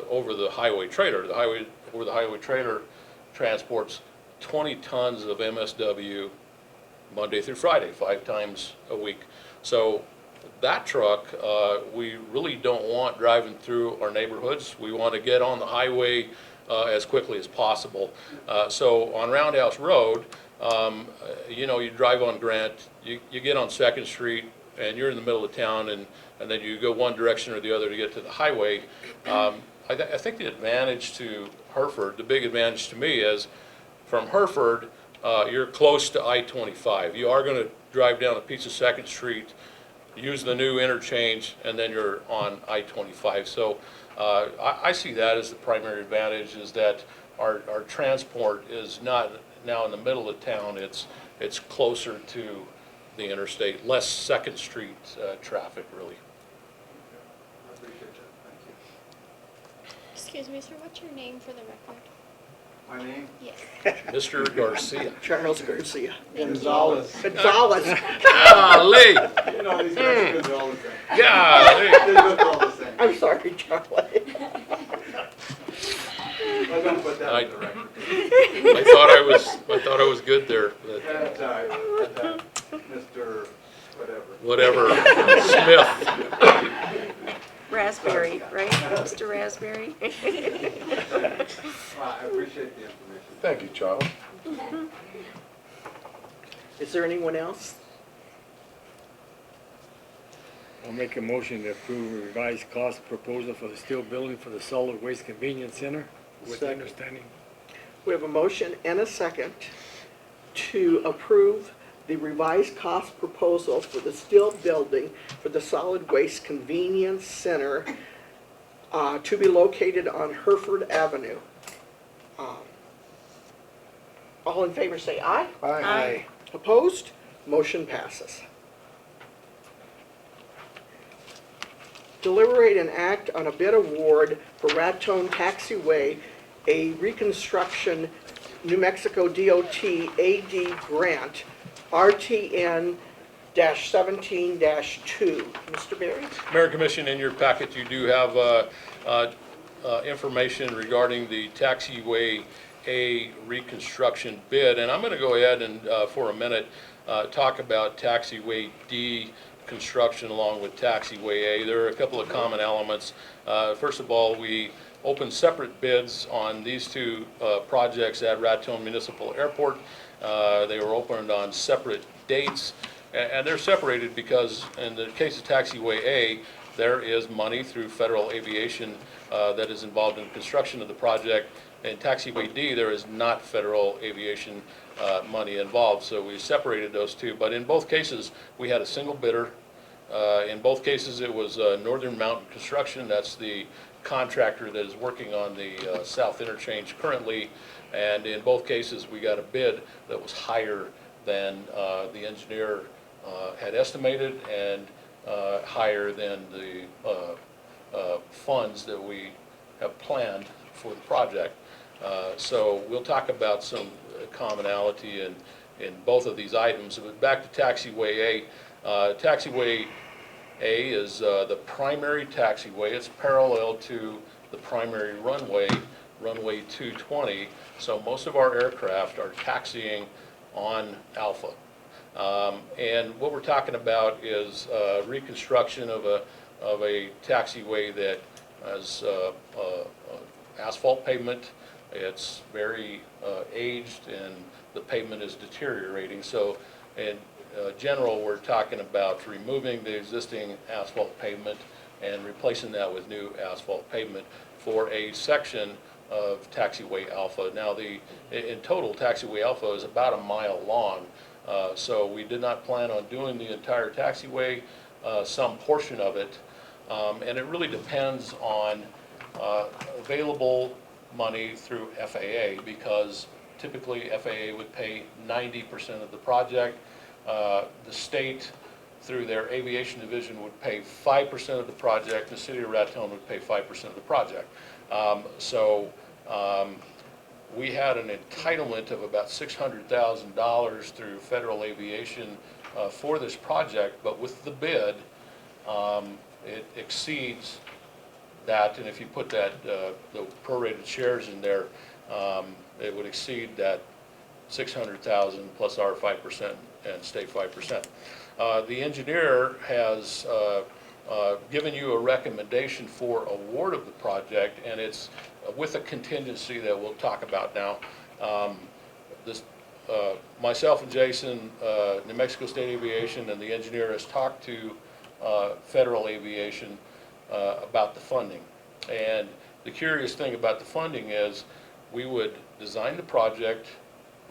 over-the-highway trailer. The over-the-highway trailer transports 20 tons of MSW Monday through Friday, 5 times a week. So that truck, we really don't want driving through our neighborhoods. We want to get on the highway as quickly as possible. So on Roundhouse Road, you drive on Grant, you get on 2nd Street, and you're in the middle of town, and then you go one direction or the other to get to the highway. I think the advantage to Hereford, the big advantage to me is from Hereford, you're close to I-25. You are going to drive down a piece of 2nd Street, use the new interchange, and then you're on I-25. So I see that as the primary advantage, is that our transport is not now in the middle of town. It's closer to the interstate, less 2nd Street traffic, really. I appreciate that, thank you. Excuse me, sir, what's your name for the record? My name? Yes. Mr. Garcia. Charles Garcia. Gonzalez. Gonzalez. Golly. You know, these Mexicans are all the same. Golly. They look all the same. I'm sorry, Charlie. I don't put that in the record. I thought I was good there. But That's all right. That's all right. Mr. whatever. Smith. Raspberry, right? Mr. Raspberry? Well, I appreciate the information. Thank you, Charles. Is there anyone else? I'll make a motion to approve a revised cost proposal for the steel building for the solid waste convenience center with Second. understanding. We have a motion and a second to approve the revised cost proposal for the steel building for the solid waste convenience center to be located on Hereford Avenue. All in favor say aye. Aye. Opposed? Motion passes. Deliberate and act on a bid award for Raton Taxiway, a reconstruction New Mexico DOT AD grant, RTN-17-2. Mr. Berry? Mayor and Commission, in your packet, you do have information regarding the taxiway A reconstruction bid, and I'm going to go ahead and, for a minute, talk about taxiway D construction along with taxiway A. There are a couple of common elements. First of all, we opened separate bids on these two projects at Raton Municipal Airport. They were opened on separate dates, and they're separated because in the case of taxiway A, there is money through federal aviation that is involved in construction of the project. In taxiway D, there is not federal aviation money involved, so we separated those two. But in both cases, we had a single bidder. In both cases, it was Northern Mountain Construction. That's the contractor that is working on the south interchange currently. And in both cases, we got a bid that was higher than the engineer had estimated and higher than the funds that we have planned for the project. So we'll talk about some commonality in both of these items. But back to taxiway A. Taxiway A is the primary taxiway. It's parallel to the primary runway, runway 220. So most of our aircraft are taxiing on Alpha. And what we're talking about is reconstruction of a taxiway that has asphalt pavement. It's very aged and the pavement is deteriorating. So in general, we're talking about removing the existing asphalt pavement and replacing that with new asphalt pavement for a section of taxiway Alpha. Now, in total, taxiway Alpha is about a mile long. So we did not plan on doing the entire taxiway, some portion of it. And it really depends on available money through FAA, because typically FAA would pay 90% of the project. The state, through their aviation division, would pay 5% of the project. The city of Raton would pay 5% of the project. We had an entitlement of about $600,000 through federal aviation for this project, but with the bid, it exceeds that, and if you put that the prorated shares in there, it would exceed that 600,000 plus our 5% and state 5%. The engineer has given you a recommendation for award of the project, and it's with a contingency that we'll talk about now. Myself and Jason, New Mexico State Aviation, and the engineer has talked to federal aviation about the funding. And the curious thing about the funding is we would design the project,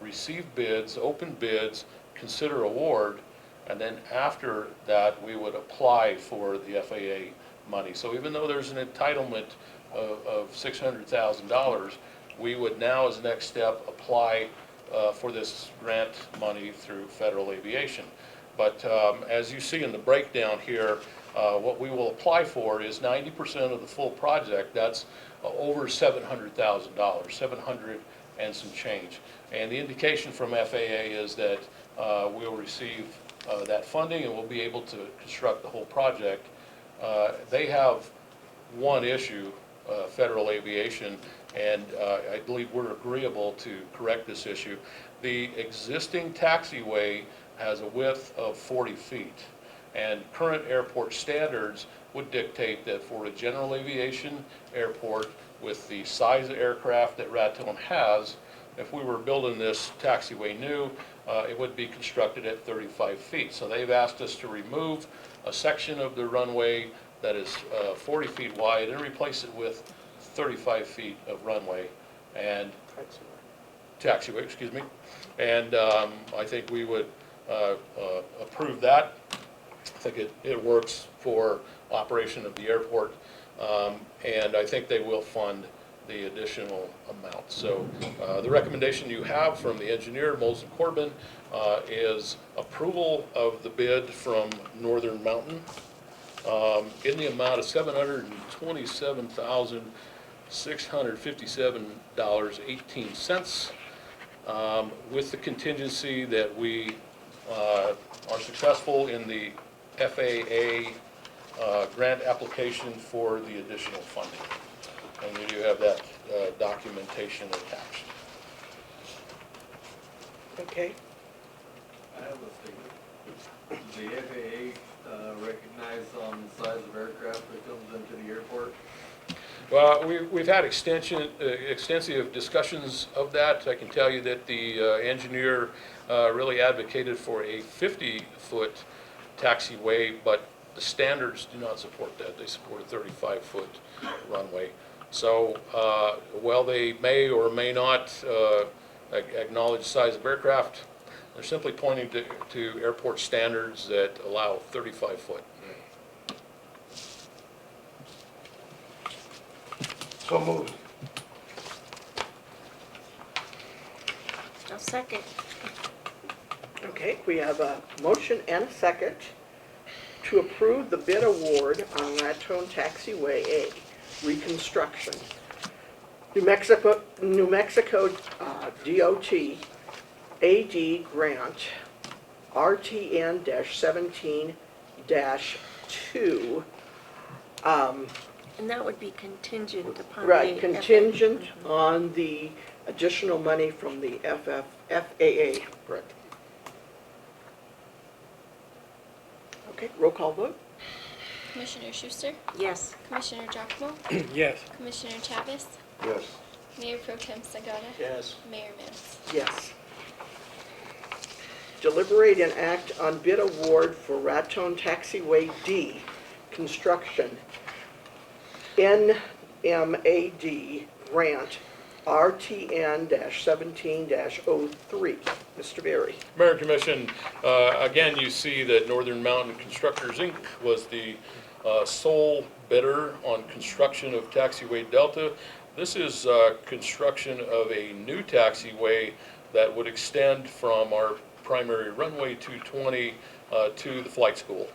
receive bids, open bids, consider award, and then after that we would apply for the FAA money. So even though there's an entitlement of $600,000, we would now, as a next step, apply for this grant money through federal aviation. But as you see in the breakdown here, what we will apply for is 90% of the full project. That's over $700,000, 700 and some change. And the indication from FAA is that we'll receive that funding and we'll be able to construct the whole project. They have one issue, federal aviation, and I believe we're agreeable to correct this issue. The existing taxiway has a width of 40 feet, and current airport standards would dictate that for a general aviation airport with the size of aircraft that Raton has, if we were building this taxiway new, it would be constructed at 35 feet. So they've asked us to remove a section of the runway that is 40 feet wide and replace it with 35 feet of runway and taxiway, excuse me. And I think we would approve that. I think it works for operation of the airport, and I think they will fund the additional amount. So the recommendation you have from the engineer, Molson Corbin, is approval of the bid from Northern Mountain in the amount of $727,657.18. with the contingency that we are successful in the FAA grant application for the additional funding. And you do have that documentation attached. Okay. I have a statement. The FAA recognize on the size of aircraft that comes into the airport? Well, we've had extensive discussions of that. I can tell you that the engineer really advocated for a 50-foot taxiway, but the standards do not support that. They support a 35-foot runway. So while they may or may not acknowledge the size of aircraft, they're simply pointing to airport standards that allow 35-foot. So moved. I'll second. Okay, we have a motion and a second to approve the bid award on Raton Taxiway A reconstruction. New Mexico DOT AD grant RTN-17-2. And that would be contingent upon the... Right, contingent on the additional money from the FAA. Correct. Okay, roll call vote? Commissioner Schuster? Yes. Commissioner Giacomo? Yes. Commissioner Chavez? Yes. Mayor Pro Tem Sagata? Yes. Mayor Mims. Yes. Deliberate and act on bid award for Raton Taxiway D construction. NMAD grant RTN-17-03. Mr. Berry. Mayor and Commission, again, you see that Northern Mountain Constructors, Inc. was the sole bidder on construction of Taxiway Delta. This is construction of a new taxiway that would extend from our primary runway 220 to the flight school.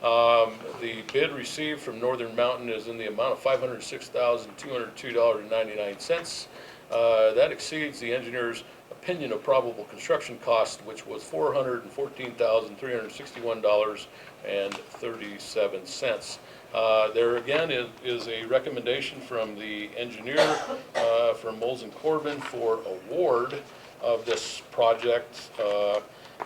The bid received from Northern Mountain is in the amount of $506,202.99. That exceeds the engineer's opinion of probable construction cost, which was $414,361.37. There again is a recommendation from the engineer from Moles and Corbin for award of this project,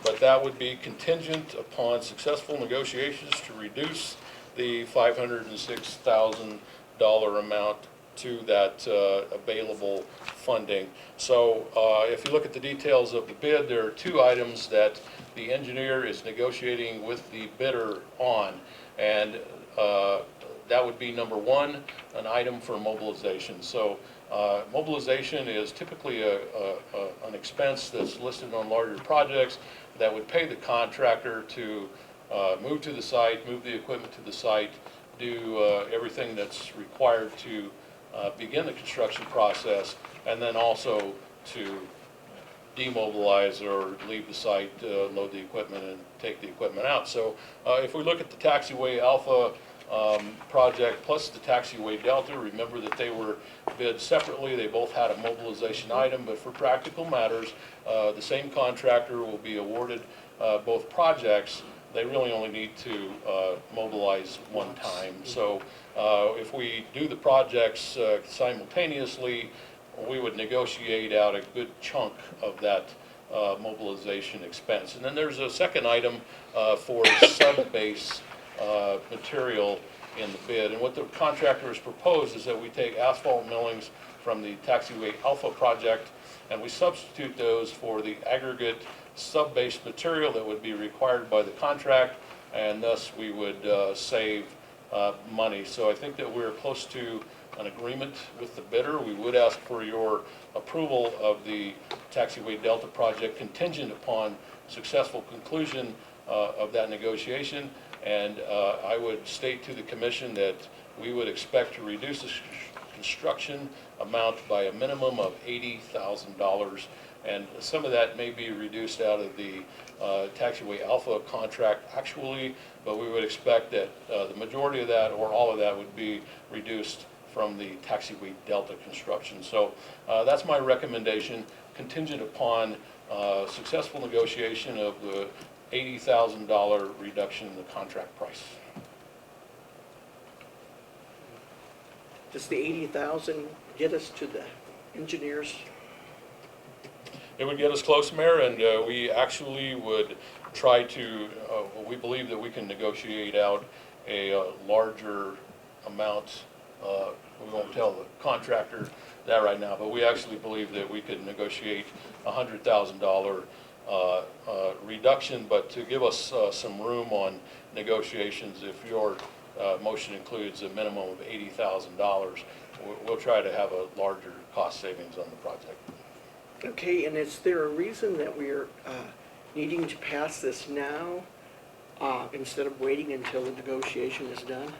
but that would be contingent upon successful negotiations to reduce the $506,000 amount to that available funding. So if you look at the details of the bid, there are two items that the engineer is negotiating with the bidder on, and that would be number one, an item for mobilization. So mobilization is typically an expense that's listed on larger projects that would pay the contractor to move to the site, move the equipment to the site, do everything that's required to begin the construction process, and then also to demobilize or leave the site, load the equipment, and take the equipment out. So if we look at the Taxiway Alpha project plus the Taxiway Delta, remember that they were bid separately. They both had a mobilization item, but for practical matters, the same contractor will be awarded both projects. They really only need to mobilize one time. So if we do the projects simultaneously, we would negotiate out a good chunk of that mobilization expense. And then there's a second item for sub-base material in the bid. And what the contractor has proposed is that we take asphalt millings from the Taxiway Alpha project and we substitute those for the aggregate sub-base material that would be required by the contract, and thus we would save money. So I think that we're close to an agreement with the bidder. We would ask for your approval of the Taxiway Delta project contingent upon successful conclusion of that negotiation. And I would state to the commission that we would expect to reduce the construction amount by a minimum of $80,000. And some of that may be reduced out of the Taxiway Alpha contract actually, but we would expect that the majority of that or all of that would be reduced from the Taxiway Delta construction. So that's my recommendation, contingent upon successful negotiation of the $80,000 reduction in the contract price. Does the 80,000 get us to the engineers? It would get us close, Mayor, and we actually would try to, we believe that we can negotiate out a larger amount. We won't tell the contractor that right now, but we actually believe that we could negotiate a $100,000 reduction, but to give us some room on negotiations, if your motion includes a minimum of $80,000, we'll try to have a larger cost savings on the project. Okay, and is there a reason that we're needing to pass this now instead of waiting until the negotiation is done?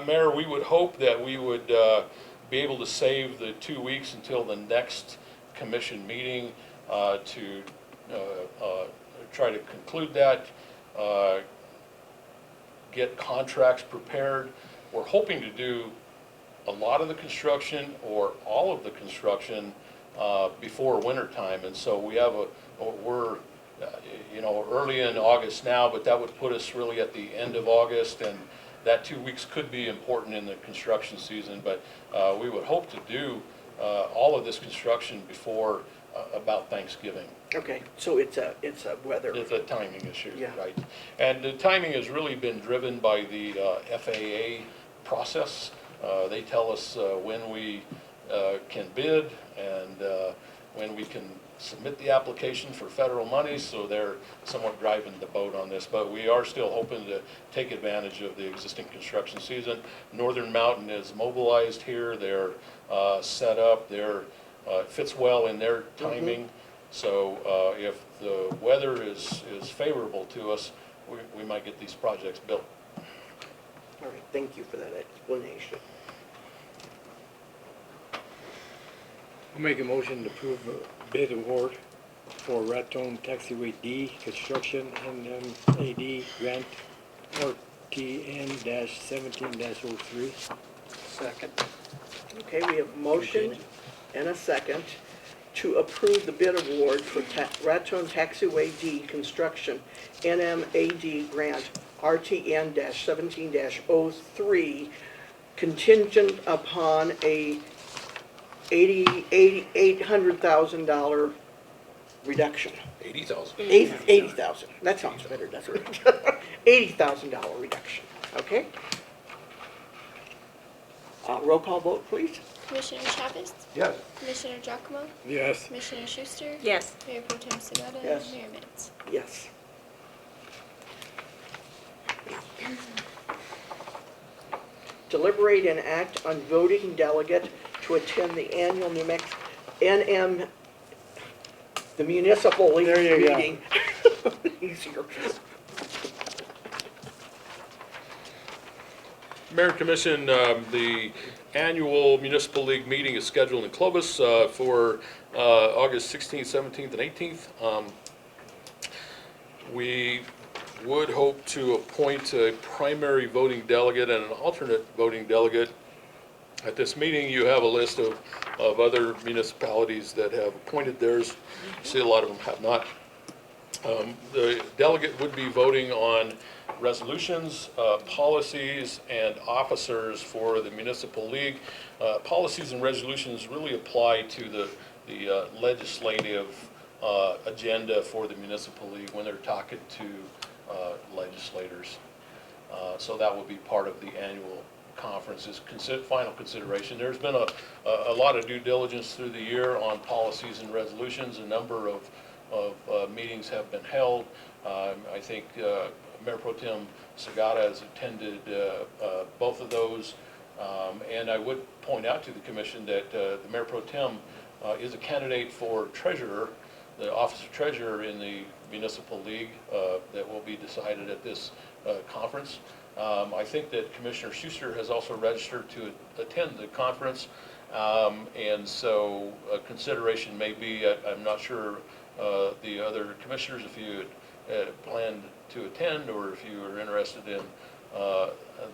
Mayor, we would hope that we would be able to save the 2 weeks until the next commission meeting to try to conclude that, get contracts prepared. We're hoping to do a lot of the construction or all of the construction before winter time, and so we have we're early in August now, but that would put us really at the end of August, and that 2 weeks could be important in the construction season, but we would hope to do all of this construction before about Thanksgiving. Okay, so it's a weather. It's a timing issue, Yeah. right? And the timing has really been driven by the FAA process. They tell us when we can bid and when we can submit the application for federal money, so they're somewhat driving the boat on this. But we are still hoping to take advantage of the existing construction season. Northern Mountain is mobilized here. They're set up. It fits well in their timing. So if the weather is favorable to us, we might get these projects built. All right, thank you for that explanation. I'll make a motion to approve a bid award for Raton Taxiway D construction NMAD grant RTN-17-03. Second. Okay, we have a motion and a second to approve the bid award for Raton Taxiway D construction NMAD grant RTN-17-03 contingent upon a $800,000 reduction. 80,000. 80,000. That sounds better, doesn't it? $80,000 reduction. Okay? Roll call vote, please. Commissioner Chavez? Yes. Commissioner Giacomo? Yes. Commissioner Schuster? Yes. Mayor Pro Tem Sagata? Yes. Mayor Mitz? Yes. Deliberate and act on voting delegate to attend the annual New Mexico the municipal league There you go. meeting. Easier. Mayor and Commission, the annual Municipal League meeting is scheduled in Clovis for August 16th, 17th, and 18th. We would hope to appoint a primary voting delegate and an alternate voting delegate. At this meeting, you have a list of other municipalities that have appointed theirs. See, a lot of them have not. The delegate would be voting on resolutions, policies, and officers for the municipal league. Policies and resolutions really apply to the legislative agenda for the municipal league when they're talking to legislators. So that will be part of the annual conference's final consideration. There's been a lot of due diligence through the year on policies and resolutions. A number of meetings have been held. I think Mayor Pro Tem Sagata has attended both of those. And I would point out to the commission that the Mayor Pro Tem is a candidate for treasurer, the office of treasurer in the municipal league that will be decided at this conference. I think that Commissioner Schuster has also registered to attend the conference. And so consideration may be, I'm not sure the other commissioners, if you had planned to attend or if you are interested in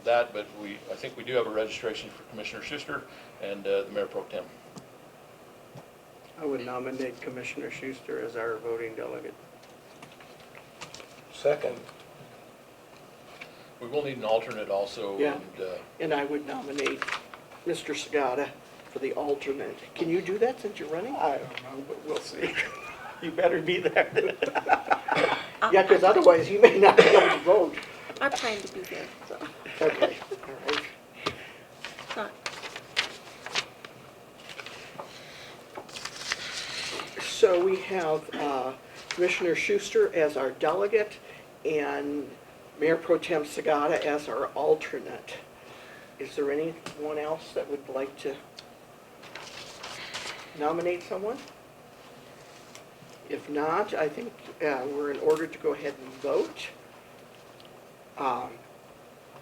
that, but I think we do have a registration for Commissioner Schuster and the Mayor Pro Tem. I would nominate Commissioner Schuster as our voting delegate. Second. We will need an alternate also. Yeah. And, And I would nominate Mr. Sagata for the alternate. Can you do that since you're running? I don't know, but we'll see. You better be there. Yeah, because otherwise you may not be able to vote. I plan to be there, so. Okay, all right. Not- So we have Commissioner Schuster as our delegate and Mayor Pro Tem Sagata as our alternate. Is there anyone else that would like to nominate someone? If not, I think we're in order to go ahead and vote.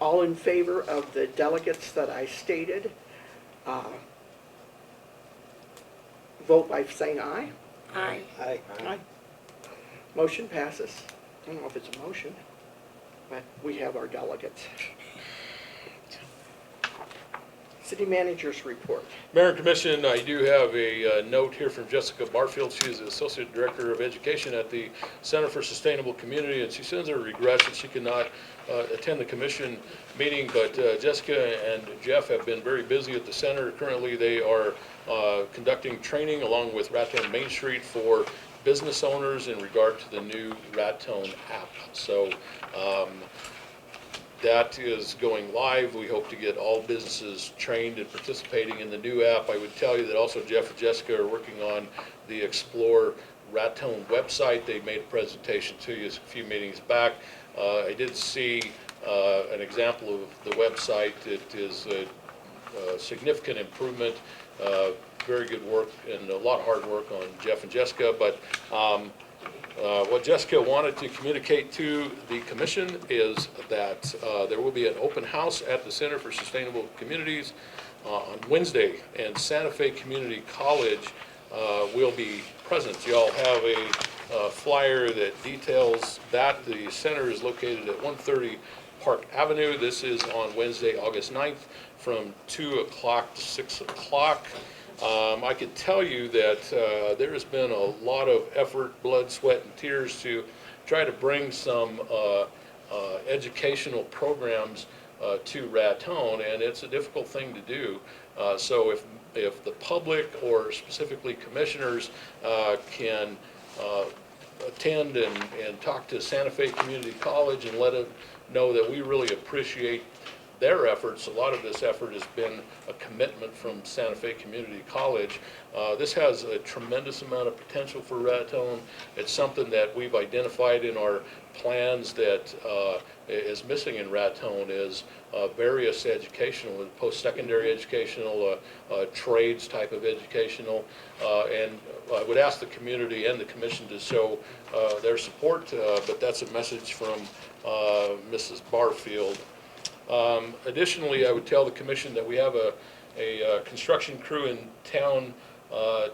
All in favor of the delegates that I stated, vote by saying aye. Aye. Aye. Aye. Motion passes. I don't know if it's a motion, but we have our delegates. City Manager's report. Mayor and Commission, I do have a note here from Jessica Barfield. She is the Associate Director of Education at the Center for Sustainable Community, and she sends her regrets that she cannot attend the commission meeting, but Jessica and Jeff have been very busy at the center. Currently, they are conducting training along with Raton Main Street for business owners in regard to the new Raton app. So that is going live. We hope to get all businesses trained and participating in the new app. I would tell you that also Jeff and Jessica are working on the Explore Raton website. They made a presentation to you a few meetings back. I did see an example of the website. It is a significant improvement, very good work, and a lot of hard work on Jeff and Jessica. But what Jessica wanted to communicate to the commission is that there will be an open house at the Center for Sustainable Communities on Wednesday, and Santa Fe Community College will be present. Y'all have a flyer that details that. The center is located at 130 Park Avenue. This is on Wednesday, August 9th, from 2 o'clock to 6 o'clock. I could tell you that there has been a lot of effort, blood, sweat, and tears to try to bring some educational programs to Raton, and it's a difficult thing to do. So if the public, or specifically commissioners, can attend and talk to Santa Fe Community College and let them know that we really appreciate their efforts. A lot of this effort has been a commitment from Santa Fe Community College. This has a tremendous amount of potential for Raton. It's something that we've identified in our plans that is missing in Raton is various educational, post-secondary educational, trades type of educational, and I would ask the community and the commission to show their support, but that's a message from Mrs. Barfield. Additionally, I would tell the commission that we have a construction crew in town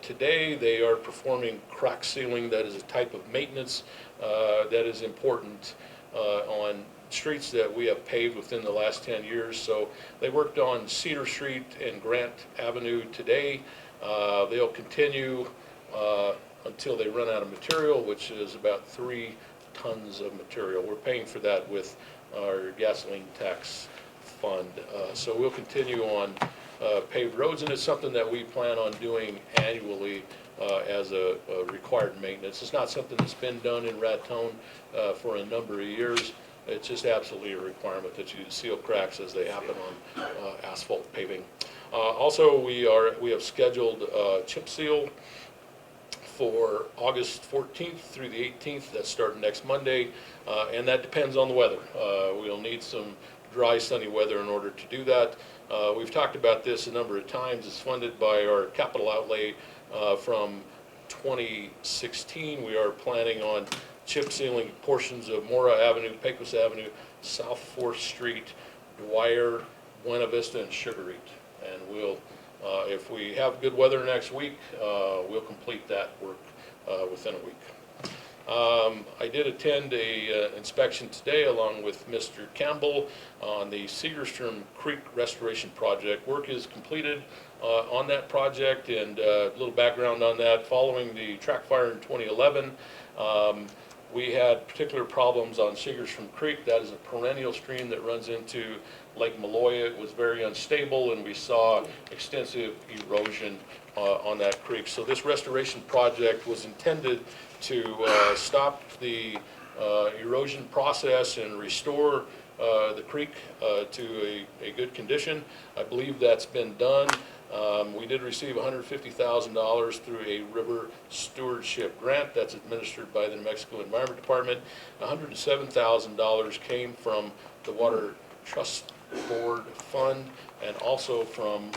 today. They are performing crack sealing. That is a type of maintenance that is important on streets that we have paved within the last 10 years. So they worked on Cedar Street and Grant Avenue today. They'll continue until they run out of material, which is about 3 tons of material. We're paying for that with our gasoline tax fund. So we'll continue on paved roads, and it's something that we plan on doing annually as a required maintenance. It's not something that's been done in Raton for a number of years. It's just absolutely a requirement that you seal cracks as they happen on asphalt paving. Also, we have scheduled chip seal for August 14th through the 18th. That's starting next Monday, and that depends on the weather. We'll need some dry, sunny weather in order to do that. We've talked about this a number of times. It's funded by our capital outlay from 2016. We are planning on chip sealing portions of Mora Avenue, Pecos Avenue, South 4th Street, Dwyer, Buena Vista, and Sugar Eat. And we'll, if we have good weather next week, we'll complete that work within a week. I did attend a inspection today along with Mr. Campbell on the Segerstrom Creek Restoration Project. Work is completed on that project, and a little background on that. Following the track fire in 2011, we had particular problems on Segerstrom Creek. That is a perennial stream that runs into Lake Maloya. It was very unstable, and we saw extensive erosion on that creek. So this restoration project was intended to stop the erosion process and restore the creek to a good condition. I believe that's been done. We did receive $150,000 through a river stewardship grant that's administered by the New Mexico Environment Department. $107,000 came from the Water Trust Board Fund and also from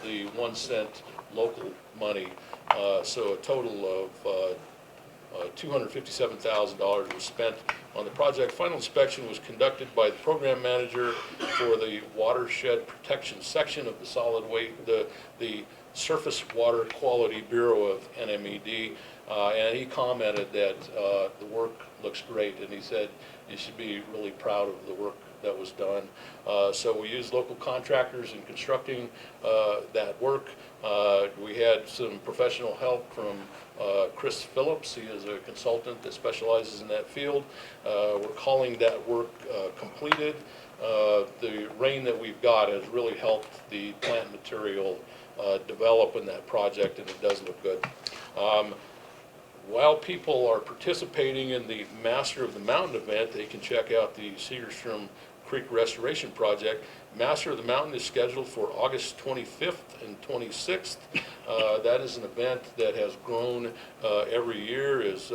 the 1 cent local money. So a total of $257,000 was spent on the project. Final inspection was conducted by the program manager for the watershed protection section of the solid waste, the Surface Water Quality Bureau of NMED, and he commented that the work looks great, and he said you should be really proud of the work that was done. So we used local contractors in constructing that work. We had some professional help from Chris Phillips. He is a consultant that specializes in that field. We're calling that work completed. The rain that we've got has really helped the plant material develop in that project, and it does look good. While people are participating in the Master of the Mountain event, they can check out the Segerstrom Creek Restoration Project. Master of the Mountain is scheduled for August 25th and 26th. That is an event that has grown every year, has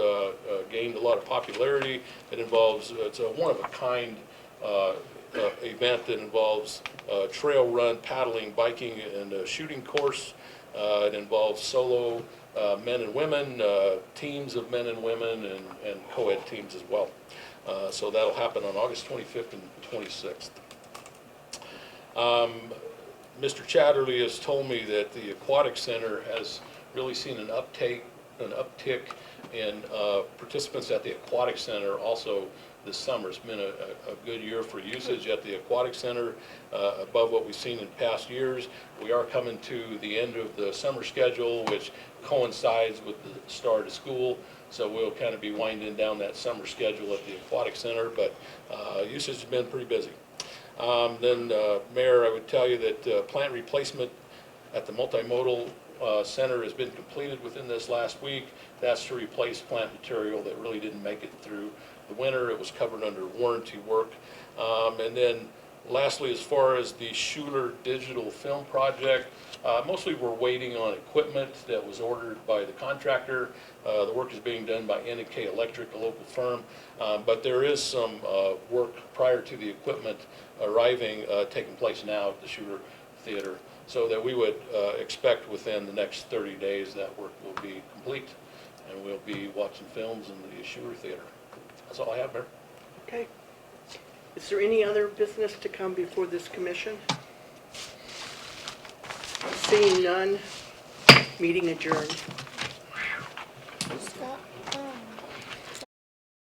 gained a lot of popularity. It involves, it's a one-of-a-kind event that involves trail run, paddling, biking, and a shooting course. It involves solo men and women, teams of men and women, and co-ed teams as well. So that'll happen on August 25th and 26th. Mr. Chatterley has told me that the Aquatic Center has really seen an uptick in participants at the Aquatic Center also this summer. It's been a good year for usage at the Aquatic Center, above what we've seen in past years. We are coming to the end of the summer schedule, which coincides with the start of school. So we'll kind of be winding down that summer schedule at the Aquatic Center, but usage has been pretty busy. Mayor, I would tell you that plant replacement at the multimodal center has been completed within this last week. That's to replace plant material that really didn't make it through the winter. It was covered under warranty work. And then lastly, as far as the Schuler digital film project, mostly we're waiting on equipment that was ordered by the contractor. The work is being done by N&K Electric, a local firm, but there is some work prior to the equipment arriving taking place now at the Schuler Theater, so that we would expect within the next 30 days that work will be complete, and we'll be watching films in the Schuler Theater. That's all I have, Mayor. Okay. Is there any other business to come before this commission? Seeing none, meeting adjourned.